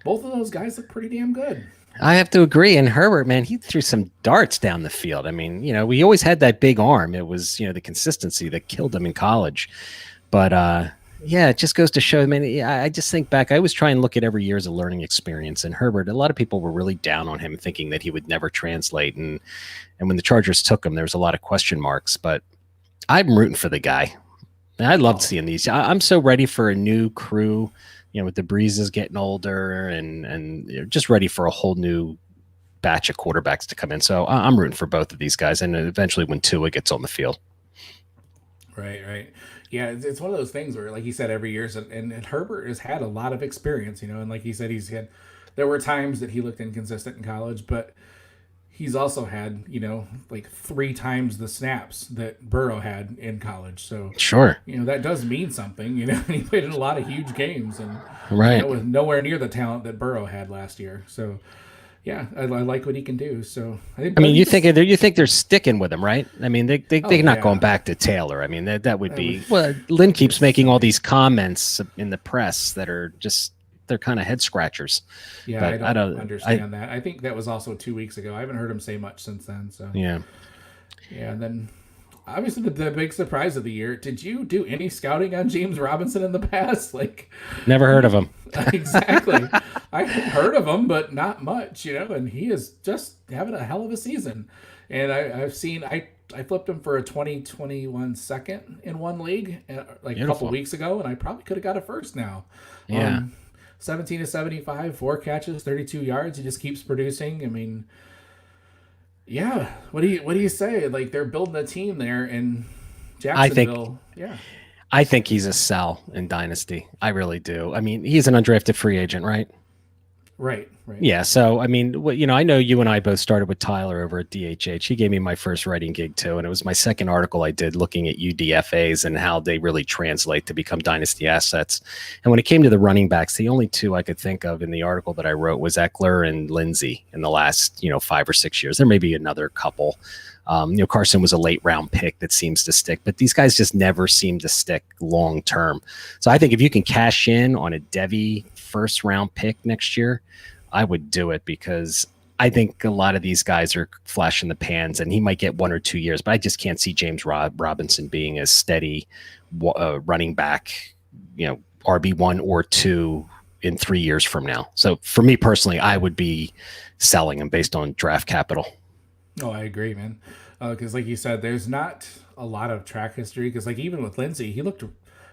Both of those guys look pretty damn good. I have to agree. And Herbert, man, he threw some darts down the field. I mean, we always had that big arm. It was, the consistency that killed him in college. But yeah, it just goes to show. I mean, I just think back. I always try and look at every year as a learning experience. And Herbert, a lot of people were really down on him, thinking that he would never translate. And when the Chargers took him, there was a lot of question marks. But I'm rooting for the guy. I loved seeing these. I'm so ready for a new crew. With the Breezes getting older and just ready for a whole new batch of quarterbacks to come in. So I'm rooting for both of these guys, and eventually when Tua gets on the field. Right. Yeah, it's one of those things where, like you said, every year, and Herbert has had a lot of experience, and like he said, there were times that he looked inconsistent in college, but he's also had, like 3 times the snaps that Burrow had in college. So sure, that does mean something. And he played in a lot of huge games, and right, with nowhere near the talent that Burrow had last year. So yeah, I like what he can do. So I mean, you think they're sticking with him, right? I mean, they're not going back to Taylor. I mean, that would be. Well, Lynn keeps making all these comments in the press that are just. They're kind of head scratchers. Yeah, but I don't understand that. I think that was also 2 weeks ago. I haven't heard him say much since then. So yeah. And then obviously the big surprise of the year. Did you do any scouting on James Robinson in the past? Never heard of him. Exactly. I heard of him, but not much. And he is just having a hell of a season. And I've seen I flipped him for a 2021 second in one league a couple weeks ago, and I probably could have got a first now. Yeah. 17 to 75, 4 catches, 32 yards. He just keeps producing. I mean, yeah. What do you say? They're building a team there in Jacksonville. I think he's a sell in Dynasty. I really do. I mean, he's an undrafted free agent, right? Right. Yeah. So, I mean, I know you and I both started with Tyler over at DHH. He gave me my first writing gig too. And it was my second article I did looking at UDFAs and how they really translate to become dynasty assets. And when it came to the running backs, the only 2 I could think of in the article that I wrote was Eckler and Lindsey in the last, 5 or 6 years. There may be another couple. Carson was a late round pick that seems to stick, but these guys just never seem to stick long term. So I think if you can cash in on a Devy first round pick next year, I would do it, because I think a lot of these guys are flash in the pans, and he might get 1 or 2 years, but I just can't see James Robinson being a steady running back, RB1 or 2 in 3 years from now. So for me personally, I would be selling him based on draft capital. Oh, I agree, man. Because like you said, there's not a lot of track history. Because even with Lindsey, he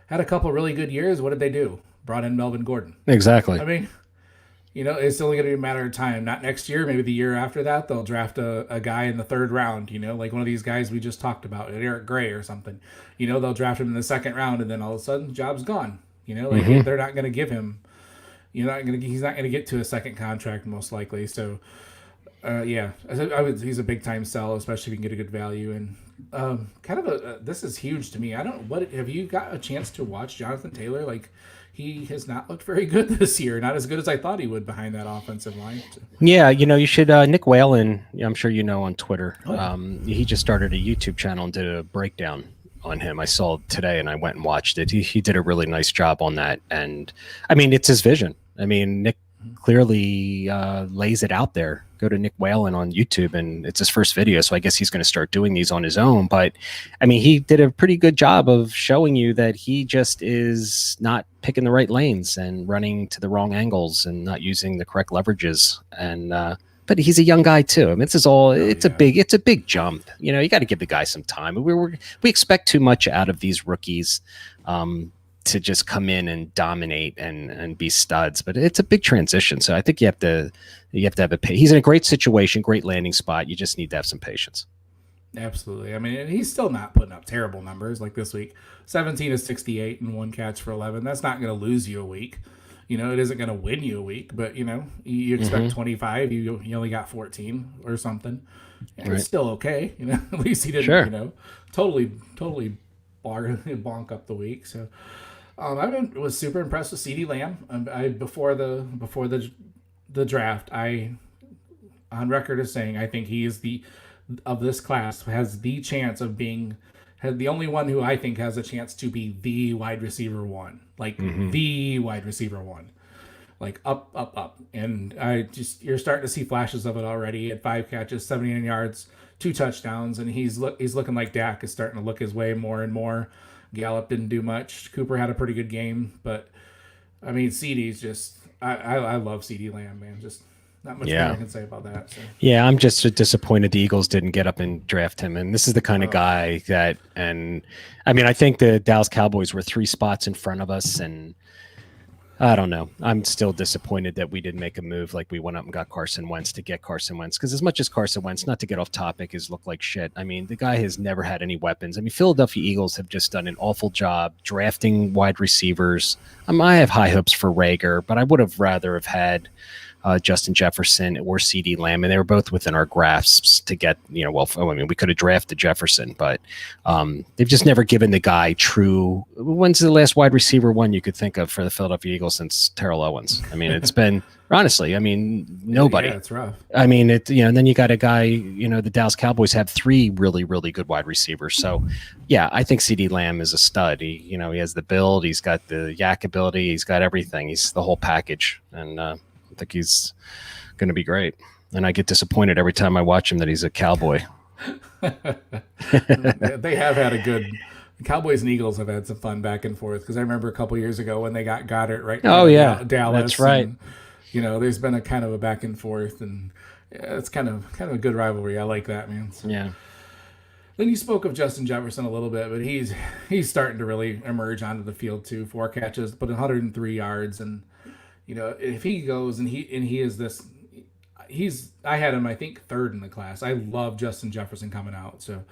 had a couple really good years. What did they do? Brought in Melvin Gordon. Exactly. I mean, it's only going to be a matter of time. Not next year, maybe the year after that, they'll draft a guy in the 3rd round. Like one of these guys we just talked about, Eric Gray or something. They'll draft him in the 2nd round, and then all of a sudden, job's gone. They're not going to give him. He's not going to get to a second contract most likely. So Yeah, I would. He's a big time sell, especially if you can get a good value. And kind of this is huge to me. I don't. What have you got a chance to watch Jonathan Taylor? Like, he has not looked very good this year. Not as good as I thought he would behind that offensive line. Yeah, you should Nick Whalen, I'm sure you know on Twitter. Oh yeah, He just started a YouTube channel and did a breakdown on him. I saw it today and I went and watched it. He did a really nice job on that. And I mean, it's his vision. I mean, Nick clearly lays it out there. Go to Nick Whalen on YouTube, and it's his first video, so I guess he's going to start doing these on his own. But I mean, he did a pretty good job of showing you that he just is not picking the right lanes and running to the wrong angles and not using the correct leverages. And but he's a young guy too. I mean, this is all. It's a big jump. You got to give the guy some time. We expect too much out of these rookies. To just come in and dominate and be studs, but it's a big transition. So I think you have to have he's in a great situation, great landing spot. You just need to have some patience. absolutely. I mean, and he's still not putting up terrible numbers like this week. 17 to 68 and 1 catch for 11. That's not going to lose you a week. It isn't going to win you a week, but you expect 25. You only got 14 or something. And It's still okay. At least he didn't. Totally bonk up the week. So. Was super impressed with CeeDee Lamb. Before the draft, I on record as saying I think he is of this class has the chance of being the only one who I think has a chance to be the wide receiver one, like the wide receiver one, like up, and you're starting to see flashes of it already. At 5 catches, 79 yards, 2 touchdowns, and he's looking like Dak is starting to look his way more and more. Gallup didn't do much. Cooper had a pretty good game, but I mean, CeeDee's just I love CeeDee Lamb, man. Just not much more I can say about that. So. Yeah, I'm just disappointed the Eagles didn't get up and draft him. And this is the kind of guy that, and I mean, I think the Dallas Cowboys were 3 spots in front of us, and I don't know. I'm still disappointed that we didn't make a move like we went up and got Carson Wentz to get Carson Wentz. Because as much as Carson Wentz, not to get off topic, has looked like shit. I mean, the guy has never had any weapons. I mean, Philadelphia Eagles have just done an awful job drafting wide receivers. I have high hopes for Rager, but I would have rather have had Justin Jefferson or CeeDee Lamb, and they were both within our grasps to get, we could have drafted Jefferson, but they've just never given the guy true. When's the last wide receiver one you could think of for the Philadelphia Eagles since Terrell Owens? I mean, it's been honestly, nobody. Yeah, it's rough. I mean, and then you got a guy, the Dallas Cowboys have 3 really, really good wide receivers. So yeah, I think CeeDee Lamb is a stud. He has the build, he's got the yak ability, he's got everything. He's the whole package. And I think he's going to be great. And I get disappointed every time I watch him that he's a Cowboy. They have had the Cowboys and Eagles have had some fun back and forth, because I remember a couple years ago when they got Goddard right. Oh yeah, Dallas. That's right. And, there's been a kind of a back and forth, and it's kind of a good rivalry. I like that, man. So. Yeah. Then you spoke of Justin Jefferson a little bit, but he's starting to really emerge onto the field too. 4 catches, but 103 yards, and if he goes and he is this, I had him I think 3rd in the class. I love Justin Jefferson coming out, so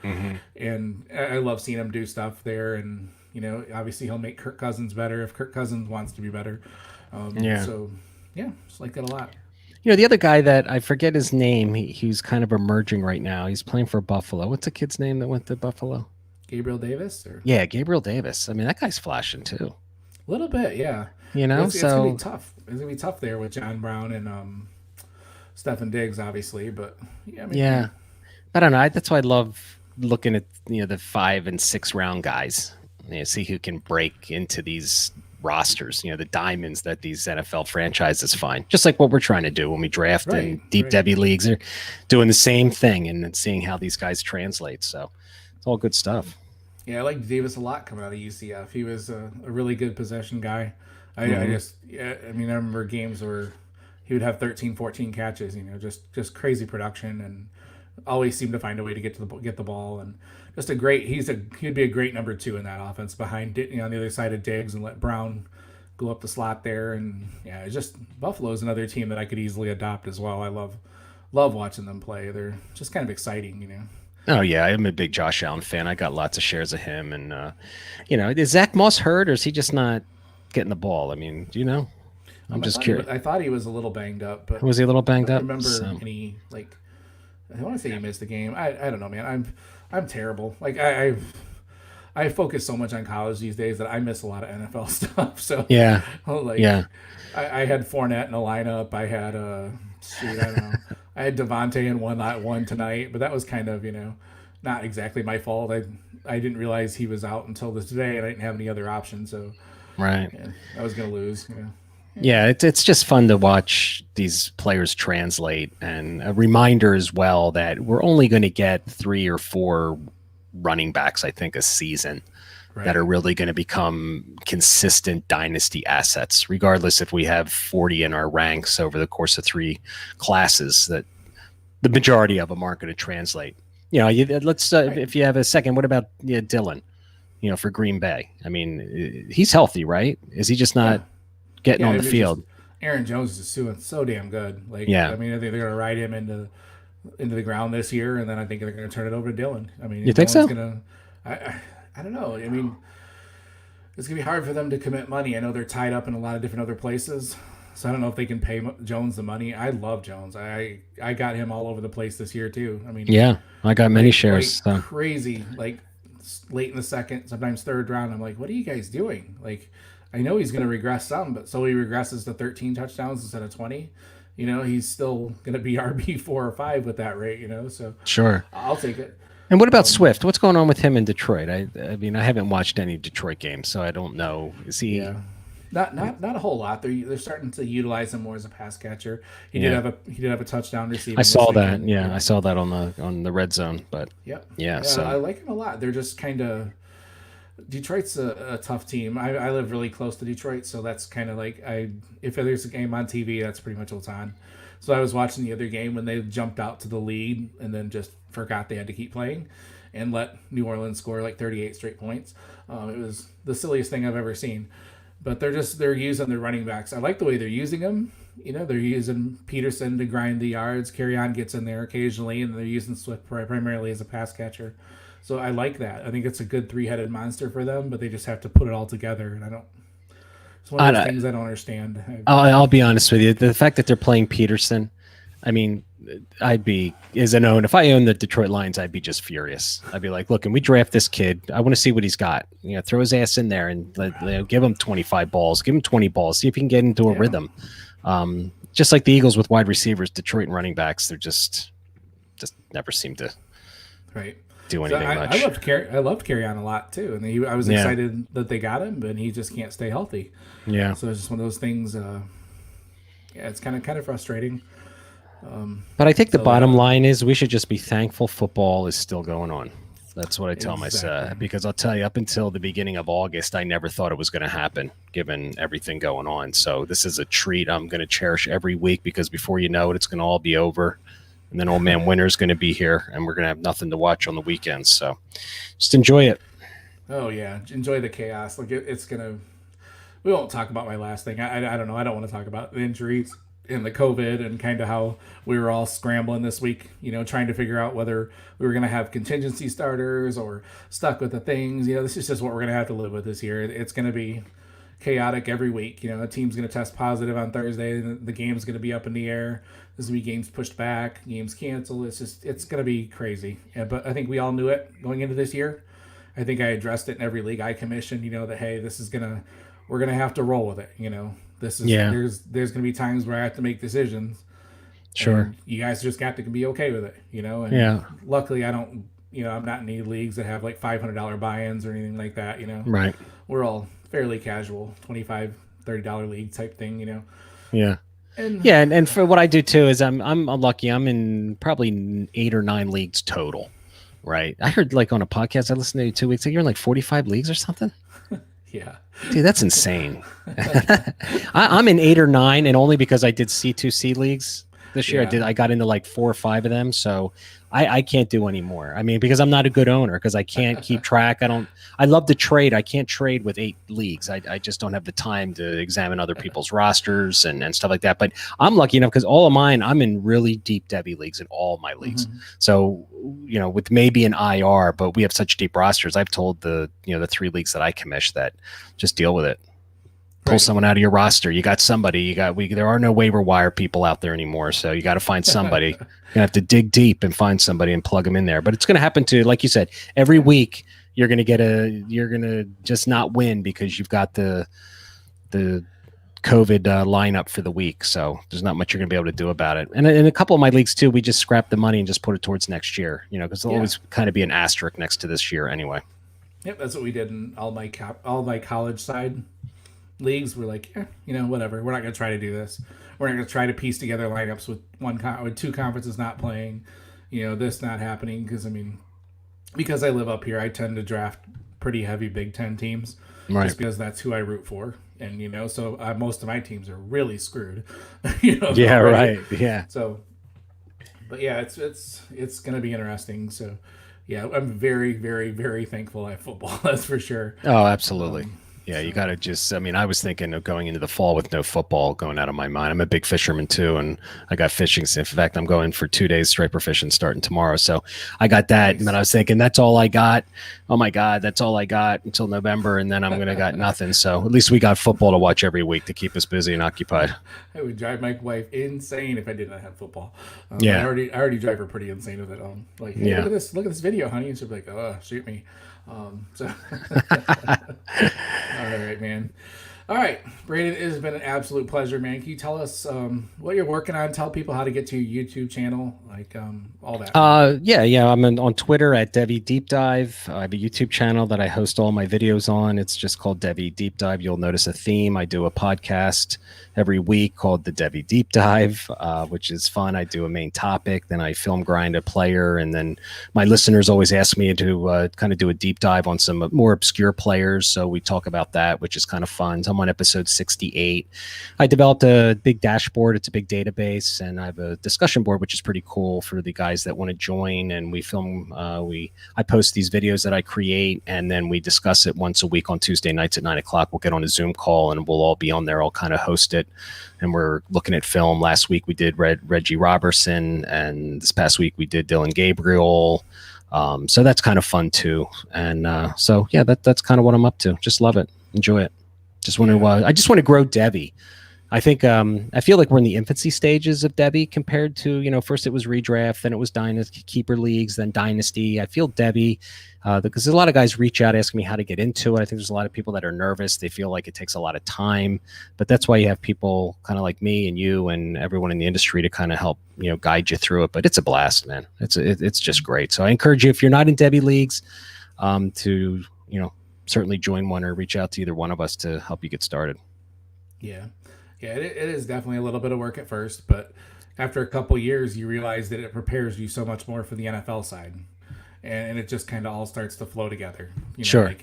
and I love seeing him do stuff there, and obviously he'll make Kirk Cousins better if Kirk Cousins wants to be better. So yeah, just like that a lot. The other guy that I forget his name, he's kind of emerging right now. He's playing for Buffalo. What's the kid's name that went to Buffalo? Gabriel Davis? Yeah, Gabriel Davis. I mean, that guy's flashing too. A little bit, yeah. It's gonna be tough. It's gonna be tough there with John Brown and Stephen Diggs, obviously. But yeah, I don't know. That's why I love looking at the 5 and 6 round guys. See who can break into these rosters. The diamonds that these NFL franchises find. Just like what we're trying to do when we draft in deep Devy leagues. They're doing the same thing and seeing how these guys translate. So it's all good stuff. Yeah, I liked Davis a lot coming out of UCF. He was a really good possession guy. I remember games where he would have 13, 14 catches, just crazy production, and always seemed to find a way to get the ball, and just he'd be a great number 2 in that offense behind on the other side of Diggs, and let Brown go up the slot there. And yeah, it's just Buffalo's another team that I could easily adopt as well. I love watching them play. They're just kind of exciting, Oh yeah, I'm a big Josh Allen fan. I got lots of shares of him, and is Zach Moss hurt, or is he just not getting the ball? I mean, do you know? I'm just curious. I thought he was a little banged up, but Was he a little I banged don't up? remember So, any like. I want to say he missed the game. I don't know, man. I'm terrible. Like I focus so much on college these days that I miss a lot of NFL stuff. So yeah, like yeah. I had Fournette in the lineup. I had shoot, I don't know. I had Devontae in one tonight, but that was kind of not exactly my fault. I didn't realize he was out until this today, and I didn't have any other options. So Right. yeah, I was gonna lose. Yeah, it's just fun to watch these players translate, and a reminder as well that we're only going to get 3 or 4 running backs, I think, a season that Right. are really going to become consistent dynasty assets, regardless if we have 40 in our ranks over the course of 3 classes. That the majority of them aren't going to translate. Let's Right. if you have a second, what about Dylan? For Green Bay. I mean, he's healthy, right? Is he just Yeah. not getting Yeah. on the It's just field? Aaron Jones is doing so damn good. Like Yeah. I mean, I think they're gonna ride him into the ground this year, and then I think they're going to turn it over to Dylan. I mean, You think Dylan's so? going to. I don't know. I mean, it's going to be hard for them to commit money. I know they're tied up in a lot of different other places, so I don't know if they can pay Jones the money. I love Jones. I got him all over the place this year too. I mean, Yeah, I got many shares. like So crazy, like late in the second, sometimes third round. I'm like, what are you guys doing? Like, I know he's going to regress some, but so he regresses to 13 touchdowns instead of 20. He's still going to be RB 4 or 5 with that rate. So sure. I'll take it. And what about Swift? What's going on with him in Detroit? I mean, I haven't watched any Detroit games, so I don't know. Is he? Yeah, not a whole lot. They're starting to utilize him more as a pass catcher. Yeah, He did have a touchdown I receiving this saw that. weekend. Yeah, I saw that on the red zone. But Yep. yeah, Yeah, I so like him a lot. They're just kind of Detroit's a tough team. I live really close to Detroit, so that's kind of like if there's a game on TV, that's pretty much what's on. So I was watching the other game when they jumped out to the lead and then just forgot they had to keep playing and let New Orleans score like 38 straight points. It was the silliest thing I've ever seen. But they're using their running backs. I like the way they're using them. They're using Peterson to grind the yards. Carry gets in there occasionally, and they're using Swift primarily as a pass catcher. So I like that. I think it's a good three-headed monster for them, but they just have to put it all together. And I don't. It's one of those I, things I don't understand. I'll be honest with you. The fact that they're playing Peterson, I mean, I'd be if I owned the Detroit Lions, I'd be just furious. I'd be like, look, can we draft this kid? I want to see what he's got. Throw his ass in there and give him 25 balls, give him 20 balls, see if he can get into a rhythm. Just like the Eagles with wide receivers, Detroit and running backs, they're just never seem to right. do anything much. I loved Carry a lot too, and I was excited that they got him, but he just can't stay healthy. Yeah. So it's just one of those things. It's kind of frustrating. But I think the bottom line is we should just be thankful football is still going on. That's what I tell myself, because I'll tell you, up until the beginning of August, I never thought it was going to happen, given everything going on. So this is a treat I'm going to cherish every week, because before you know it, it's going to all be over. And then Old Man Winter's going to be here, and we're going to have nothing to watch on the weekends. So just enjoy it. Oh, yeah. Enjoy the chaos. Like, it's going to... We won't talk about my last thing. I don't know. I don't want to talk about the injuries and the COVID and kind of how we were all scrambling this week, trying to figure out whether we were going to have contingency starters or stuck with the things. This is just what we're going to have to live with this year. It's going to be chaotic every week. A team's going to test positive on Thursday. The game's going to be up in the air. There's going to be games pushed back, games canceled. It's going to be crazy. Yeah, but I think we all knew it going into this year. I think I addressed it in every league I commissioned, that, hey, we're going to have to roll with it. There's going to be times where I have to make decisions. Sure. You guys just got to be okay with it, And luckily I don't, I'm not in any leagues that have like $500 buy-ins or anything like that, Right. We're all fairly casual, $25, $30 league type thing, Yeah. And for what I do too is I'm lucky. I'm in probably 8 or 9 leagues total. Right. I heard like on a podcast I listened to 2 weeks ago, you're in like 45 leagues or something. Yeah. Dude, that's insane. I'm in 8 or 9, and only because I did C2C leagues this year. I got into like 4 or 5 of them, so I can't do any more. I mean, because I'm not a good owner, because I can't keep track. I love to trade. I can't trade with 8 leagues. I just don't have the time to examine other people's rosters and stuff like that. But I'm lucky enough because all of mine, I'm in really deep Devy leagues in all my leagues. Mm-hmm. So, with maybe an IR, but we have such deep rosters. I've told the 3 leagues that I commish that just deal with it. pull someone out of your roster. You got somebody. There are no waiver wire people out there anymore, so you got to find somebody. You're gonna have to dig deep and find somebody and plug them in there. But it's gonna happen to, like you said, every week you're gonna just not win because you've got the COVID lineup for the week. So there's not much you're going to be able to do about it. And in a couple of my leagues too, we just scrapped the money and just put it towards next year, because there'll always kind of be an asterisk next to this year anyway. Yep. That's what we did in all my college side leagues. We're like, whatever. We're not going to try to do this. We're not going to try to piece together lineups with two conferences not playing, this not happening. Because I live up here, I tend to draft pretty heavy Big Ten teams, right? Just because that's who I root for. And so most of my teams are really screwed. Yeah, right. Yeah. So, but yeah, it's going to be interesting. So, yeah, I'm very, very, very thankful I have football. That's for sure. Oh, absolutely. Yeah, you got to just, I was thinking of going into the fall with no football going out of my mind. I'm a big fisherman too, and I got fishing. In fact, I'm going for 2 days striper fishing starting tomorrow. So I got that. Nice. And I was thinking, that's all I got. Oh my God, that's all I got until November, and then I'm going to got nothing. So at least we got football to watch every week to keep us busy and occupied. I would drive my wife insane if I did not have football. Yeah. I already drive her pretty insane with it. Like, hey, look at this video, honey. And she'll be like, oh, shoot me. All right, man. All right, Brandon, it has been an absolute pleasure, man. Can you tell us what you're working on? Tell people how to get to your YouTube channel, all that. Yeah. I'm on Twitter at Devy Deep Dive. I have a YouTube channel that I host all my videos on. It's just called Devy Deep Dive. You'll notice a theme. I do a podcast every week called the Devy Deep Dive, which is fun. I do a main topic, then I film grind a player, and then my listeners always ask me to kind of do a deep dive on some more obscure players. So we talk about that, which is kind of fun. So I'm on episode 68. I developed a big dashboard. It's a big database, and I have a discussion board, which is pretty cool for the guys that want to join. And we film, I post these videos that I create, and then we discuss it once a week on Tuesday nights at 9:00. We'll get on a Zoom call, and we'll all be on there. I'll kind of host it, and we're looking at film. Last week we did Reggie Robertson, and this past week we did Dylan Gabriel. So that's kind of fun too. And so yeah, that's kind of what I'm up to. Just love it, enjoy it. I just want to grow Devy. I think I feel like we're in the infancy stages of Devy compared to, first it was redraft, then it was dynasty keeper leagues, then dynasty. I feel Devy because a lot of guys reach out asking me how to get into it. I think there's a lot of people that are nervous. They feel like it takes a lot of time, but that's why you have people kind of like me and you and everyone in the industry to kind of help, guide you through it. But it's a blast, man. It's just great. So I encourage you, if you're not in Devy leagues, to, certainly join one or reach out to either one of us to help you get started. Yeah. It is definitely a little bit of work at first, but after a couple years, you realize that it prepares you so much more for the NFL side, and it just kind of all starts to flow together. Sure.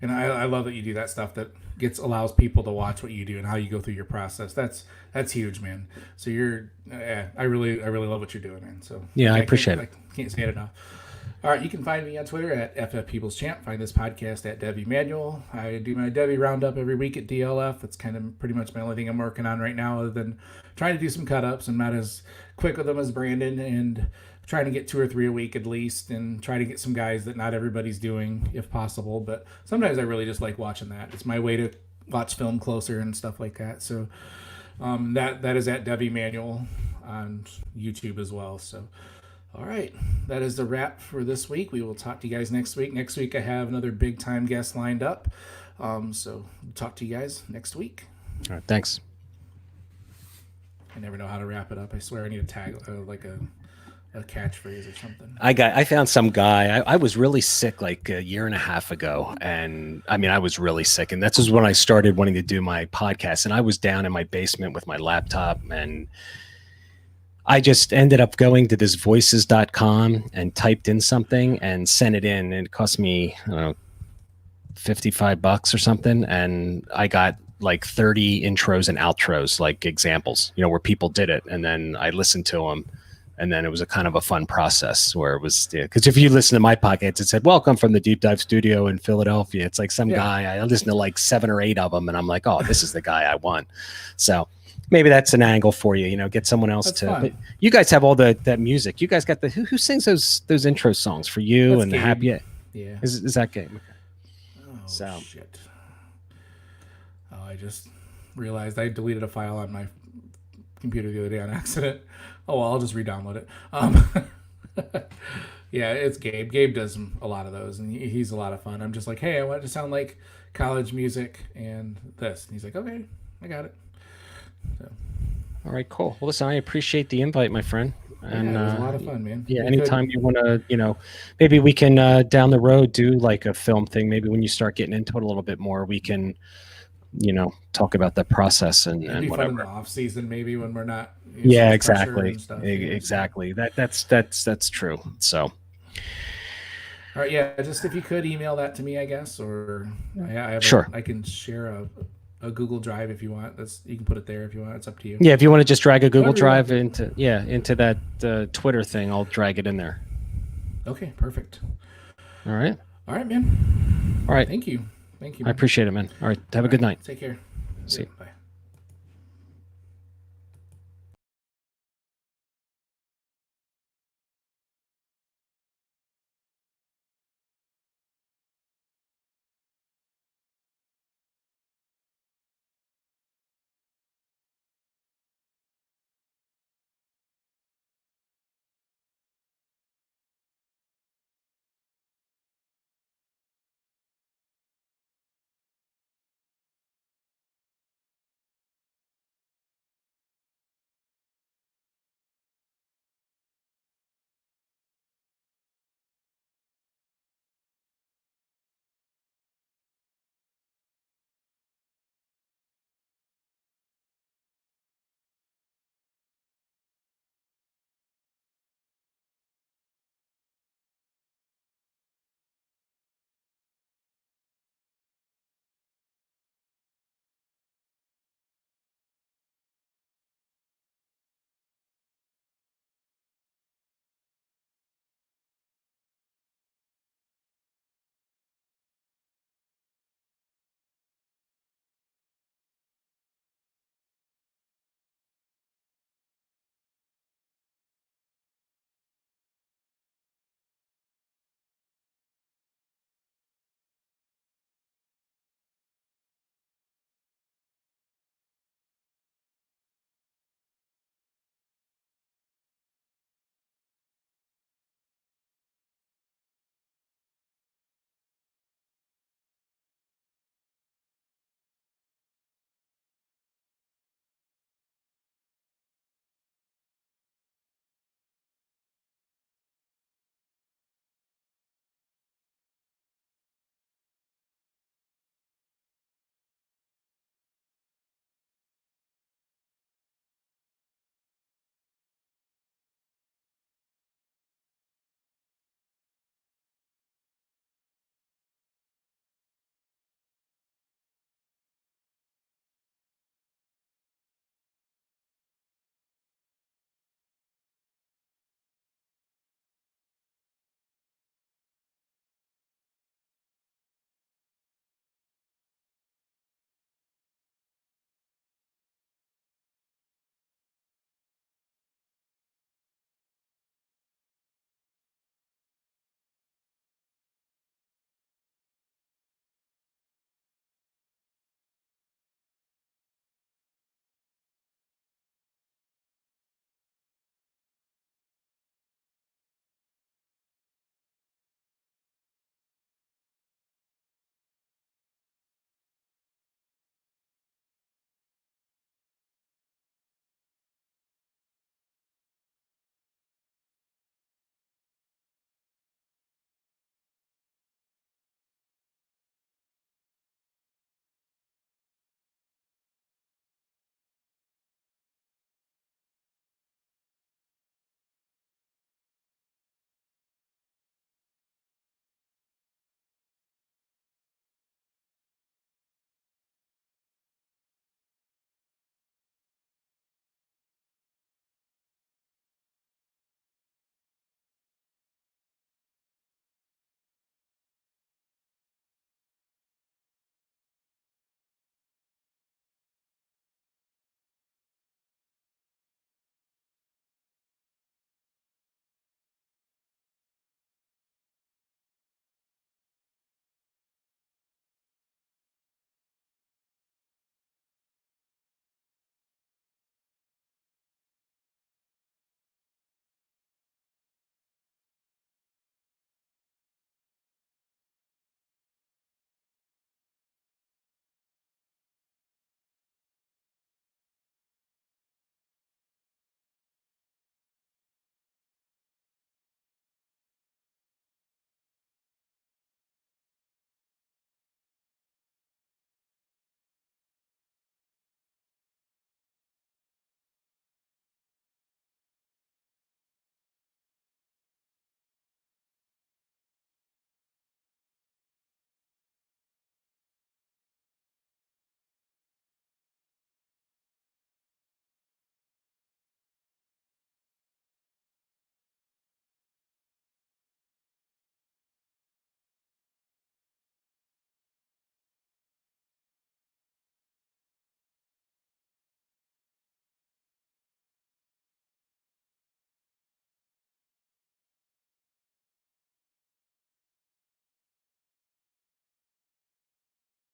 I love that you do that stuff that allows people to watch what you do and how you go through your process. That's huge, man. So I really love what you're doing, man. So yeah, I appreciate it. I can't say it enough. All right, you can find me on Twitter at FFPeoplesChamp. Find this podcast at Devy Manual. I do my Devy Roundup every week at DLF. That's kind of pretty much my only thing I'm working on right now, other than trying to do some cut-ups. I'm not as quick with them as Brandon, and trying to get 2 or 3 a week at least, and try to get some guys that not everybody's doing, if possible. But sometimes I really just like watching that. It's my way to watch film closer and stuff like that. So that is at Devy Manual on YouTube as well. So. All right, that is the wrap for this week. We will talk to you guys next week. Next week, I have another big-time guest lined up. So we'll talk to you guys next week. All right, thanks. I never know how to wrap it up. I swear I need a tag, like a catchphrase or something. I found some guy. I was really sick like a year and a half ago, and I was really sick, and that's when I started wanting to do my podcast. And I was down in my basement with my laptop, and I just ended up going to this voices.com and typed in something and sent it in. And it cost me, I don't know, $55 or something. And I got like 30 intros and outros, like examples, where people did it. And then I listened to them. And then it was a kind of a fun process where it was, because if you listen to my podcast, it said, welcome from the Deep Dive Studio in Philadelphia. It's like some guy, I listened to like 7 or 8 of them. And I'm like, oh, this is the guy I want. So maybe that's an angle for you, get someone else that's to. Fun. But you guys have all that music. You guys got who sings those intro songs for you? That's and Gabe. The happy. Yeah. Is that game? Oh so. Shit. Oh, I just realized I deleted a file on my computer the other day on accident. Oh, well, I'll just re-download it. Yeah, it's Gabe. Gabe does a lot of those, and he's a lot of fun. I'm just like, hey, I want it to sound like college music and this. And he's like, okay, I got it. So, All right, cool. Well, listen, I appreciate the invite, my friend. And yeah, it was a lot of fun, man. yeah, We anytime could, you want to, maybe we can down the road do like a film thing. Maybe when you start getting into it a little bit more, we can, talk about that process it'd and be fun in whatever. the off season, maybe when we're not so Yeah, much pressure exactly. and stuff. Exactly. That's true. So, All right, yeah. Just if you could email that to me, I guess, or sure. I can share a Google Drive if you want. You can put it there if you want. It's up to you. Yeah, if you want to just drag a Google Whatever you want. Drive into that Twitter thing, I'll drag it in there. Okay, perfect. All right. All right, man. All right. Thank you. I appreciate it, man. All right. Have a good night. Take care. See you. Bye.